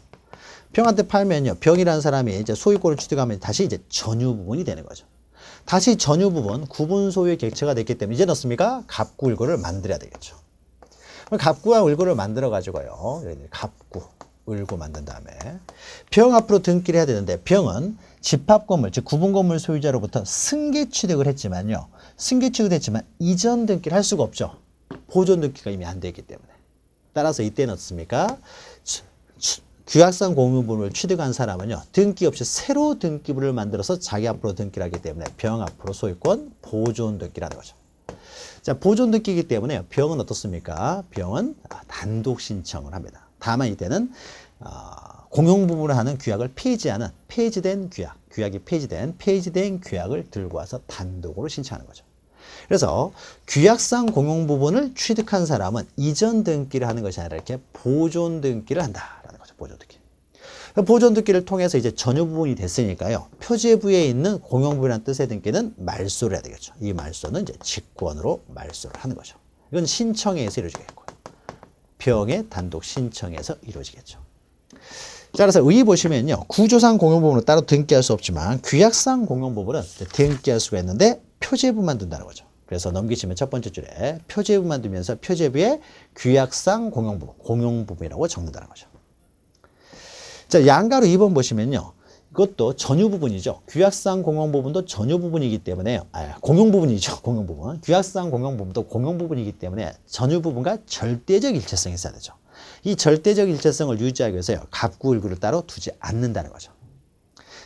병한테 팔면요, 병이라는 사람이 이제 소유권을 취득하면 다시 이제 전유 부분이 되는 거죠. 다시 전유 부분, 구분 소유의 객체가 됐기 때문에 이제는 어떻습니까? 갑구, 을구를 만들어야 되겠죠. 그럼 갑구와 을구를 만들어 가지고요, 갑구, 을구 만든 다음에 병 앞으로 등기를 해야 되는데 병은 집합 건물, 즉 구분 건물 소유자로부터 승계 취득을 했지만요. 승계 취득했지만 이전 등기를 할 수가 없죠. 보존 등기가 이미 안 되기 때문에. 따라서 이때는 어떻습니까? 규약상 공유분을 취득한 사람은요. 등기 없이 새로 등기부를 만들어서 자기 앞으로 등기를 하기 때문에 병 앞으로 소유권 보존 등기라는 거죠. 자, 보존 등기이기 때문에 병은 어떻습니까? 병은 단독 신청을 합니다. 다만 이때는 공용 부분을 하는 규약을 폐지하는 폐지된 규약, 규약이 폐지된 규약을 들고 와서 단독으로 신청하는 거죠. 그래서 규약상 공용 부분을 취득한 사람은 이전 등기를 하는 것이 아니라 이렇게 보존 등기를 한다라는 거죠. 보존 등기. 보존 등기를 통해서 이제 전유 부분이 됐으니까요. 표제부에 있는 공용 부분이라는 뜻의 등기는 말소를 해야 되겠죠. 이 말소는 이제 직권으로 말소를 하는 거죠. 이건 신청에 의해서 이루어지겠고요. 병의 단독 신청에서 이루어지겠죠. 자, 그래서 의 보시면요. 구조상 공용 부분은 따로 등기할 수 없지만 규약상 공용 부분은 등기할 수가 있는데 표제부만 둔다는 거죠. 그래서 넘기시면 첫 번째 줄에 표제부만 두면서 표제부에 규약상 공용 부분, 공용 부분이라고 적는다는 거죠. 자, 양가로 2번 보시면요. 이것도 전유 부분이죠. 규약상 공용 부분도 전유 부분이기 때문에 공용 부분이죠. 공용 부분. 규약상 공용 부분도 공용 부분이기 때문에 전유 부분과 절대적 일체성이 있어야 되죠. 이 절대적 일체성을 유지하기 위해서요. 갑구, 을구를 따로 두지 않는다는 거죠.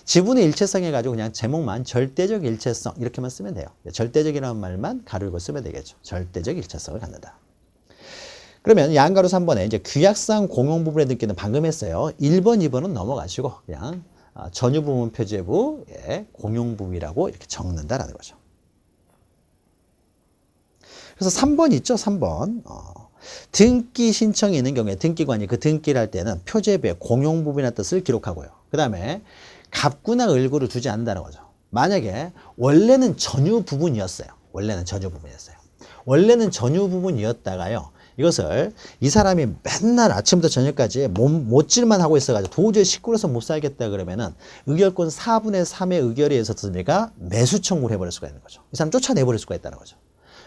지분의 일체성 해가지고 그냥 제목만 절대적 일체성 이렇게만 쓰면 돼요. 절대적이라는 말만 가로 읽고 쓰면 되겠죠. 절대적 일체성을 갖는다. 그러면 양가로 3번에 이제 규약상 공용 부분의 등기는 방금 했어요. 1번, 2번은 넘어가시고 그냥 전유 부분 표제부의 공용 부분이라고 이렇게 적는다라는 거죠. 그래서 3번 있죠, 3번. 등기 신청이 있는 경우에 등기관이 그 등기를 할 때는 표제부의 공용 부분이라는 뜻을 기록하고요. 그 다음에 갑구나 을구를 두지 않는다는 거죠. 만약에 원래는 전유 부분이었어요. 원래는 전유 부분이었다가요. 이것을 이 사람이 맨날 아침부터 저녁까지 못질만 하고 있어가지고 도저히 시끄러워서 못 살겠다 그러면은 의결권 4분의 3의 의결에 의해서 어떻습니까? 매수 청구를 해버릴 수가 있는 거죠. 이 사람 쫓아내버릴 수가 있다는 거죠.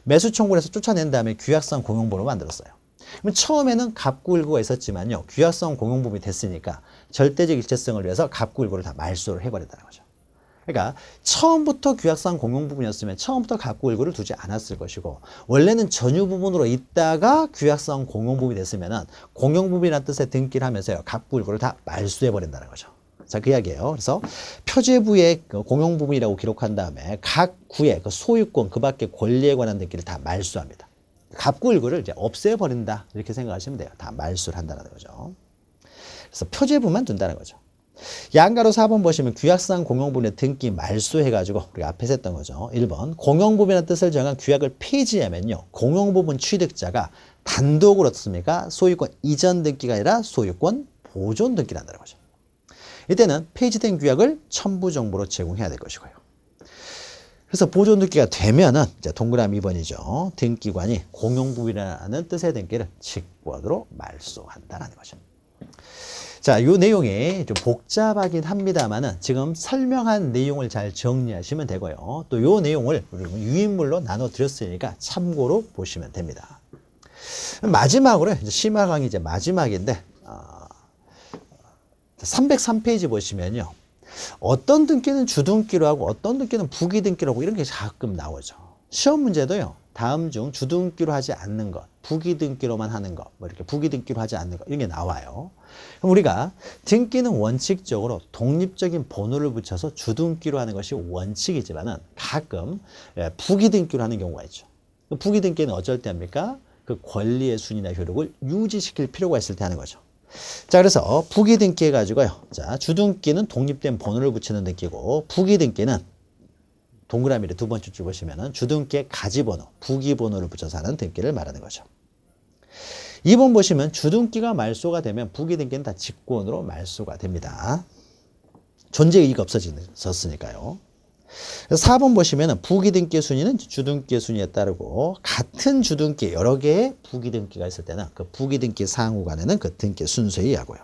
매수 청구를 해서 쫓아낸 다음에 규약상 공용부로 만들었어요. 그럼 처음에는 갑구 을구가 있었지만요. 규약상 공용부분이 됐으니까 절대적 일체성을 위해서 갑구 을구를 다 말소를 해버린다는 거죠. 그러니까 처음부터 규약상 공용부분이었으면 처음부터 갑구 을구를 두지 않았을 것이고 원래는 전유 부분으로 있다가 규약상 공용부분이 됐으면 공용부분이라는 뜻의 등기를 하면서요. 갑구 을구를 다 말소해버린다는 거죠. 자, 그 이야기예요. 그래서 표제부의 공용부분이라고 기록한 다음에 각 구의 그 소유권, 그 밖의 권리에 관한 등기를 다 말소합니다. 갑구 을구를 이제 없애버린다. 이렇게 생각하시면 돼요. 다 말소를 한다는 거죠. 그래서 표제부만 둔다는 거죠. 양가로 4번 보시면 규약상 공용부분의 등기 말소해가지고 우리가 앞에서 했던 거죠. 1번 공용부분의 뜻을 정한 규약을 폐지하면요. 공용부분 취득자가 단독으로 어떻습니까? 소유권 이전 등기가 아니라 소유권 보존 등기를 한다는 거죠. 이때는 폐지된 규약을 첨부 정보로 제공해야 될 것이고요. 그래서 보존 등기가 되면은 이제 동그라미 2번이죠. 등기관이 공용부분이라는 뜻의 등기를 직권으로 말소한다는 거죠. 자, 이 내용이 좀 복잡하긴 합니다만은 지금 설명한 내용을 잘 정리하시면 되고요. 또 이 내용을 유인물로 나눠 드렸으니까 참고로 보시면 됩니다. 마지막으로 이제 심화 강의 이제 마지막인데 303페이지 보시면요. 어떤 등기는 주등기로 하고 어떤 등기는 부기등기로 하고 이런 게 가끔 나오죠. 시험 문제도요. 다음 중 주등기로 하지 않는 것, 부기등기로만 하는 것, 뭐 이렇게 부기등기로 하지 않는 것 이런 게 나와요. 그럼 우리가 등기는 원칙적으로 독립적인 번호를 붙여서 주등기로 하는 것이 원칙이지만은 가끔 부기등기로 하는 경우가 있죠. 부기등기는 어쩔 때 합니까? 그 권리의 순위나 효력을 유지시킬 필요가 있을 때 하는 거죠. 자, 그래서 부기등기 해가지고요. 자, 주등기는 독립된 번호를 붙이는 등기고, 부기등기는 동그라미를 두 번째 줄 보시면은 주등기의 가지번호, 부기번호를 붙여서 하는 등기를 말하는 거죠. 2번 보시면 주등기가 말소가 되면 부기등기는 다 직권으로 말소가 됩니다. 존재 의의가 없어졌으니까요. 4번 보시면 부기등기 순위는 주등기 순위에 따르고 같은 주등기 여러 개의 부기등기가 있을 때는 그 부기등기 상호간에는 그 등기 순서에 의하고요.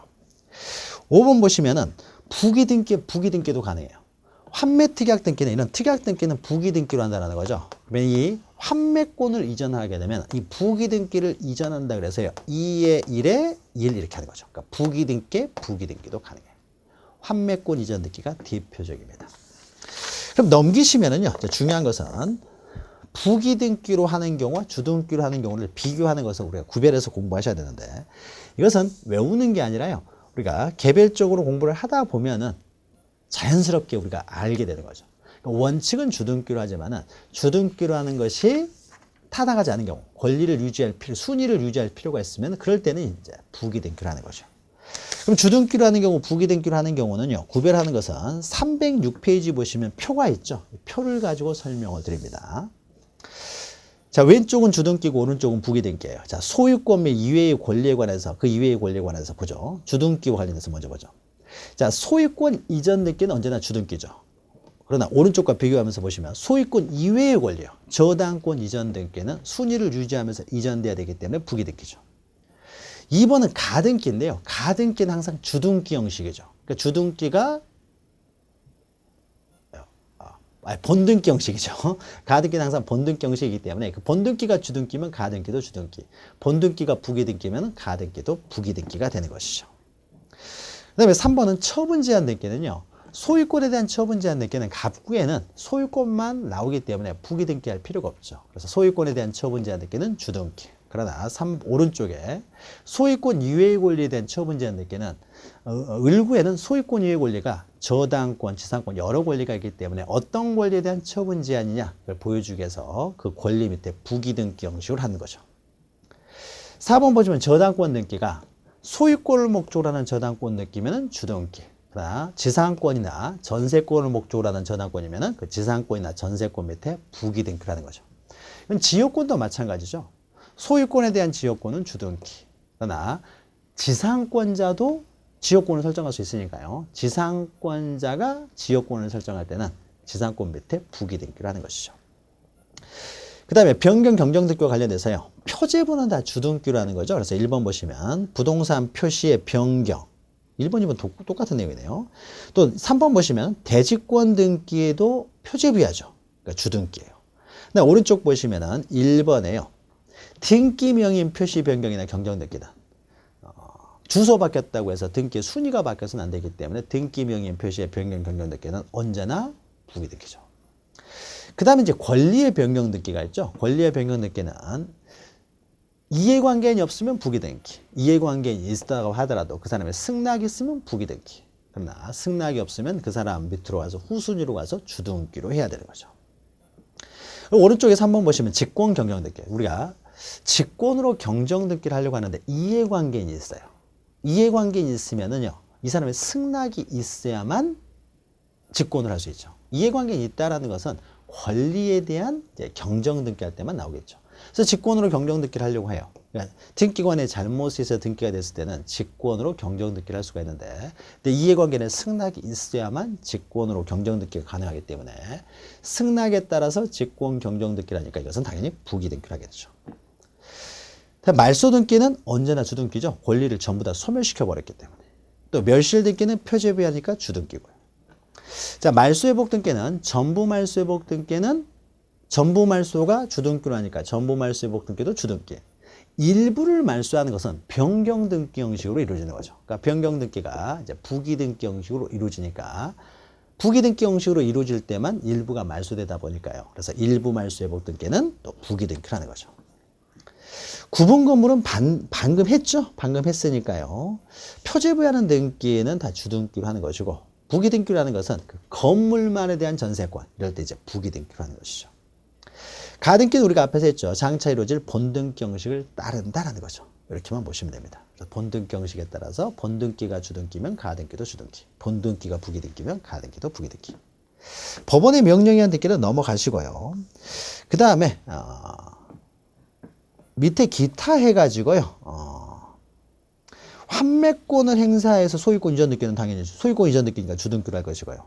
5번 보시면은 부기등기도 가능해요. 환매특약 등기는 이런 특약 등기는 부기등기로 한다는 거죠. 그러면 이 환매권을 이전하게 되면 이 부기등기를 이전한다 그래서요. 2의 1에 1 이렇게 하는 거죠. 그러니까 부기등기도 가능해요. 환매권 이전 등기가 대표적입니다. 그럼 넘기시면은요. 중요한 것은 부기등기로 하는 경우와 주등기로 하는 경우를 비교하는 것을 우리가 구별해서 공부하셔야 되는데 이것은 외우는 게 아니라요. 우리가 개별적으로 공부를 하다 보면은 자연스럽게 우리가 알게 되는 거죠. 그러니까 원칙은 주등기로 하지만은 주등기로 하는 것이 타당하지 않은 경우, 권리를 유지할 순위를 유지할 필요가 있으면 그럴 때는 이제 부기등기로 하는 거죠. 그럼 주등기로 하는 경우, 부기등기로 하는 경우는요, 구별하는 것은 306페이지 보시면 표가 있죠. 표를 가지고 설명을 드립니다. 자, 왼쪽은 주등기고 오른쪽은 부기등기예요. 자, 소유권 및 이외의 권리에 관해서, 그 이외의 권리에 관해서 보죠. 주등기와 관련해서 먼저 보죠. 자, 소유권 이전 등기는 언제나 주등기죠. 그러나 오른쪽과 비교하면서 보시면 소유권 이외의 권리요. 저당권 이전 등기는 순위를 유지하면서 이전돼야 되기 때문에 부기등기죠. 2번은 가등기인데요. 가등기는 항상 주등기 형식이죠. 그러니까 주등기가 본등기 형식이죠. 가등기는 항상 본등기 형식이기 때문에 그 본등기가 주등기면 가등기도 주등기, 본등기가 부기등기면 가등기도 부기등기가 되는 것이죠. 그 다음에 3번은 처분 제한 등기는요. 소유권에 대한 처분 제한 등기는 갑구에는 소유권만 나오기 때문에 부기등기할 필요가 없죠. 그래서 소유권에 대한 처분 제한 등기는 주등기. 그러나 오른쪽에 소유권 이외의 권리에 대한 처분 제한 등기는 을구에는 소유권 이외의 권리가 저당권, 지상권 여러 권리가 있기 때문에 어떤 권리에 대한 처분 제한이냐 를 보여주기 위해서 그 권리 밑에 부기등기 형식으로 하는 거죠. 4번 보시면 저당권 등기가 소유권을 목적으로 하는 저당권 등기면 주등기. 그러나 지상권이나 전세권을 목적으로 하는 저당권이면 그 지상권이나 전세권 밑에 부기등기를 하는 거죠. 이건 지역권도 마찬가지죠. 소유권에 대한 지역권은 주등기. 그러나 지상권자도 지역권을 설정할 수 있으니까요. 지상권자가 지역권을 설정할 때는 지상권 밑에 부기등기를 하는 것이죠. 그 다음에 변경 경정등기와 관련해서요. 표제부는 다 주등기로 하는 거죠. 그래서 1번 보시면 부동산 표시의 변경. 1번, 2번 똑같은 내용이네요. 또 3번 보시면 대지권 등기에도 표제부야죠. 그러니까 주등기예요. 근데 오른쪽 보시면은 1번에요. 등기 명인 표시 변경이나 경정등기다. 주소 바뀌었다고 해서 등기 순위가 바뀌어서는 안 되기 때문에 등기 명인 표시의 변경 경정등기는 언제나 부기등기죠. 그 다음에 이제 권리의 변경 등기가 있죠. 권리의 변경 등기는 이해관계인이 없으면 부기등기. 이해관계인이 있다고 하더라도 그 사람의 승낙이 있으면 부기등기. 그러나 승낙이 없으면 그 사람 밑으로 와서 후순위로 가서 주등기로 해야 되는 거죠. 오른쪽에 3번 보시면 직권 경정등기. 우리가 직권으로 경정등기를 하려고 하는데 이해관계인이 있어요. 이해관계인이 있으면은요. 이 사람의 승낙이 있어야만 직권을 할 수 있죠. 이해관계가 있다라는 것은 권리에 대한 이제 경정 등기할 때만 나오겠죠. 그래서 직권으로 경정 등기를 하려고 해요. 그러니까 등기관의 잘못이 있어 등기가 됐을 때는 직권으로 경정 등기를 할 수가 있는데, 근데 이해관계는 승낙이 있어야만 직권으로 경정 등기가 가능하기 때문에 승낙에 따라서 직권 경정 등기를 하니까 이것은 당연히 부기 등기를 하게 되죠. 말소 등기는 언제나 주등기죠. 권리를 전부 다 소멸시켜 버렸기 때문에. 또 멸실 등기는 표제부하니까 주등기고요. 자, 말소회복 등기는 전부 말소회복 등기는 전부 말소가 주등기로 하니까 전부 말소회복 등기도 주등기. 일부를 말소하는 것은 변경 등기 형식으로 이루어지는 거죠. 그러니까 변경 등기가 이제 부기 등기 형식으로 이루어지니까 부기 등기 형식으로 이루어질 때만 일부가 말소되다 보니까요. 그래서 일부 말소회복 등기는 또 부기 등기라는 거죠. 구분 건물은 방금 했죠? 방금 했으니까요. 표제부하는 등기는 다 주등기로 하는 것이고, 부기 등기라는 것은 그 건물만에 대한 전세권, 이럴 때 이제 부기 등기로 하는 것이죠. 가등기는 우리가 앞에서 했죠. 장차 이루어질 본등기 형식을 따른다라는 거죠. 이렇게만 보시면 됩니다. 본등기 형식에 따라서 본등기가 주등기면 가등기도 주등기, 본등기가 부기 등기면 가등기도 부기 등기. 법원의 명령에 의한 등기는 넘어가시고요. 그 다음에 밑에 기타 해가지고요. 환매권을 행사해서 소유권 이전 등기는 당연히 소유권 이전 등기니까 주등기로 할 것이고요.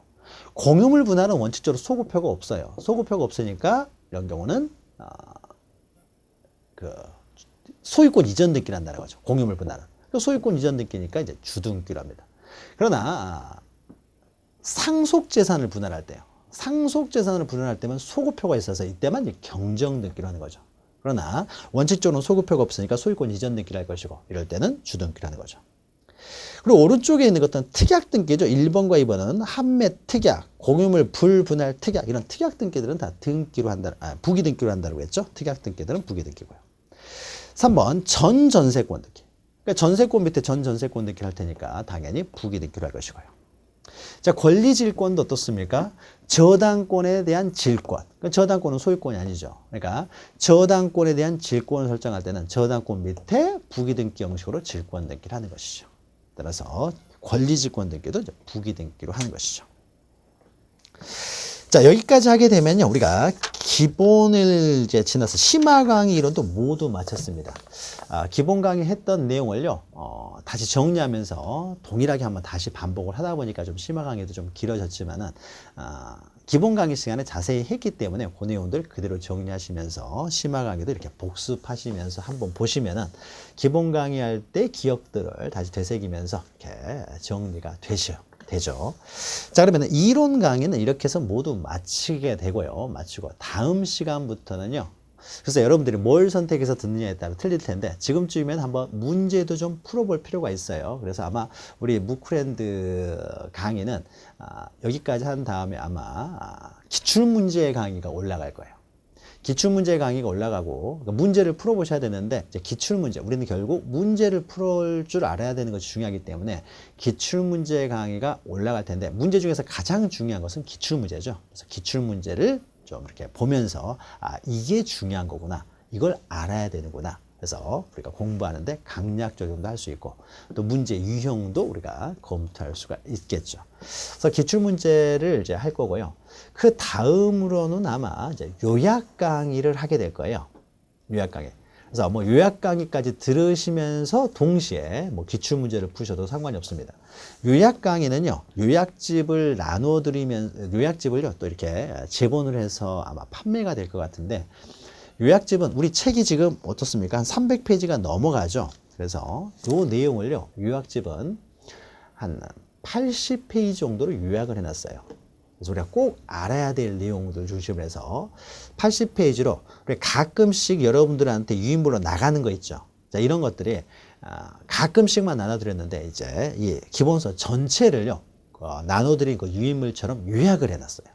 공유물 분할은 원칙적으로 소급표가 없어요. 소급표가 없으니까 이런 경우는 그 소유권 이전 등기를 한다는 거죠. 공유물 분할은. 소유권 이전 등기니까 이제 주등기로 합니다. 그러나 상속 재산을 분할할 때요. 상속 재산을 분할할 때면 소급표가 있어서 이때만 이제 경정 등기로 하는 거죠. 그러나 원칙적으로 소급표가 없으니까 소유권 이전 등기를 할 것이고, 이럴 때는 주등기를 하는 거죠. 그리고 오른쪽에 있는 것은 특약 등기죠. 1번과 2번은 환매 특약, 공유물 불분할 특약, 이런 특약 등기들은 다 등기로 한다, 부기 등기로 한다고 했죠. 특약 등기들은 부기 등기고요. 3번 전 전세권 등기. 그러니까 전세권 밑에 전 전세권 등기를 할 테니까 당연히 부기 등기로 할 것이고요. 자, 권리질권도 어떻습니까? 저당권에 대한 질권. 그러니까 저당권은 소유권이 아니죠. 그러니까 저당권에 대한 질권을 설정할 때는 저당권 밑에 부기 등기 형식으로 질권 등기를 하는 것이죠. 따라서 권리질권 등기도 부기 등기로 하는 것이죠. 자, 여기까지 하게 되면요, 우리가 기본을 이제 지나서 심화 강의 이론도 모두 마쳤습니다. 기본 강의 했던 내용을요, 다시 정리하면서 동일하게 한번 다시 반복을 하다 보니까 좀 심화 강의도 좀 길어졌지만은, 기본 강의 시간에 자세히 했기 때문에 그 내용들 그대로 정리하시면서 심화 강의도 이렇게 복습하시면서 한번 보시면은 기본 강의할 때 기억들을 다시 되새기면서 이렇게 정리가 되죠. 자, 그러면 이론 강의는 이렇게 해서 모두 마치게 되고요. 마치고 다음 시간부터는요. 그래서 여러분들이 뭘 선택해서 듣느냐에 따라 틀릴 텐데, 지금쯤이면 한번 문제도 좀 풀어볼 필요가 있어요. 그래서 아마 우리 무크랜드 강의는 여기까지 한 다음에 아마 기출문제 강의가 올라갈 거예요. 기출문제 강의가 올라가고, 그러니까 문제를 풀어보셔야 되는데, 이제 기출문제, 우리는 결국 문제를 풀 줄 알아야 되는 것이 중요하기 때문에 기출문제 강의가 올라갈 텐데, 문제 중에서 가장 중요한 것은 기출문제죠. 그래서 기출문제를 좀 이렇게 보면서 이게 중요한 거구나, 이걸 알아야 되는구나. 그래서 우리가 공부하는데 강약 적용도 할 수 있고, 또 문제 유형도 우리가 검토할 수가 있겠죠. 그래서 기출문제를 이제 할 거고요. 그 다음으로는 아마 이제 요약 강의를 하게 될 거예요. 요약 강의. 그래서 뭐 요약 강의까지 들으시면서 동시에 뭐 기출문제를 푸셔도 상관이 없습니다. 요약 강의는요, 요약집을 나눠드리면, 요약집을요, 또 이렇게 제본을 해서 아마 판매가 될 것 같은데, 요약집은 우리 책이 지금 어떻습니까? 한 300페이지가 넘어가죠. 그래서 이 내용을요, 요약집은 한 80페이지 정도로 요약을 해놨어요. 그래서 우리가 꼭 알아야 될 내용들 중심으로 해서 80페이지로 가끔씩 여러분들한테 유인물로 나가는 거 있죠. 자, 이런 것들이 가끔씩만 나눠드렸는데, 이제 이 기본서 전체를요, 나눠드린 그 유인물처럼 요약을 해놨어요.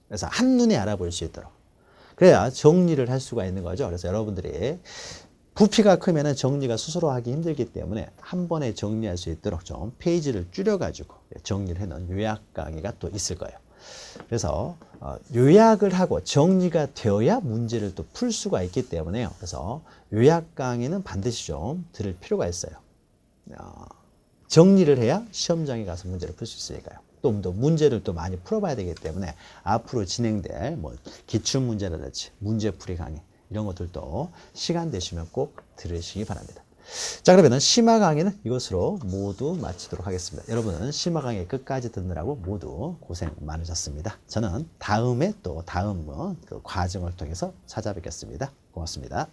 그래서 한눈에 알아볼 수 있도록. 그래야 정리를 할 수가 있는 거죠. 그래서 여러분들이 부피가 크면 정리가 스스로 하기 힘들기 때문에 한 번에 정리할 수 있도록 좀 페이지를 줄여가지고 정리를 해놓은 요약 강의가 또 있을 거예요. 그래서 요약을 하고 정리가 되어야 문제를 또 풀 수가 있기 때문에요. 그래서 요약 강의는 반드시 좀 들을 필요가 있어요. 정리를 해야 시험장에 가서 문제를 풀 수 있으니까요. 또 문제를 또 많이 풀어봐야 되기 때문에 앞으로 진행될 뭐 기출문제라든지 문제풀이 강의 이런 것들도 시간 되시면 꼭 들으시기 바랍니다. 자, 그러면 심화 강의는 이것으로 모두 마치도록 하겠습니다. 여러분은 심화 강의 끝까지 듣느라고 모두 고생 많으셨습니다. 저는 다음에 또 다음 그 과정을 통해서 찾아뵙겠습니다. 고맙습니다.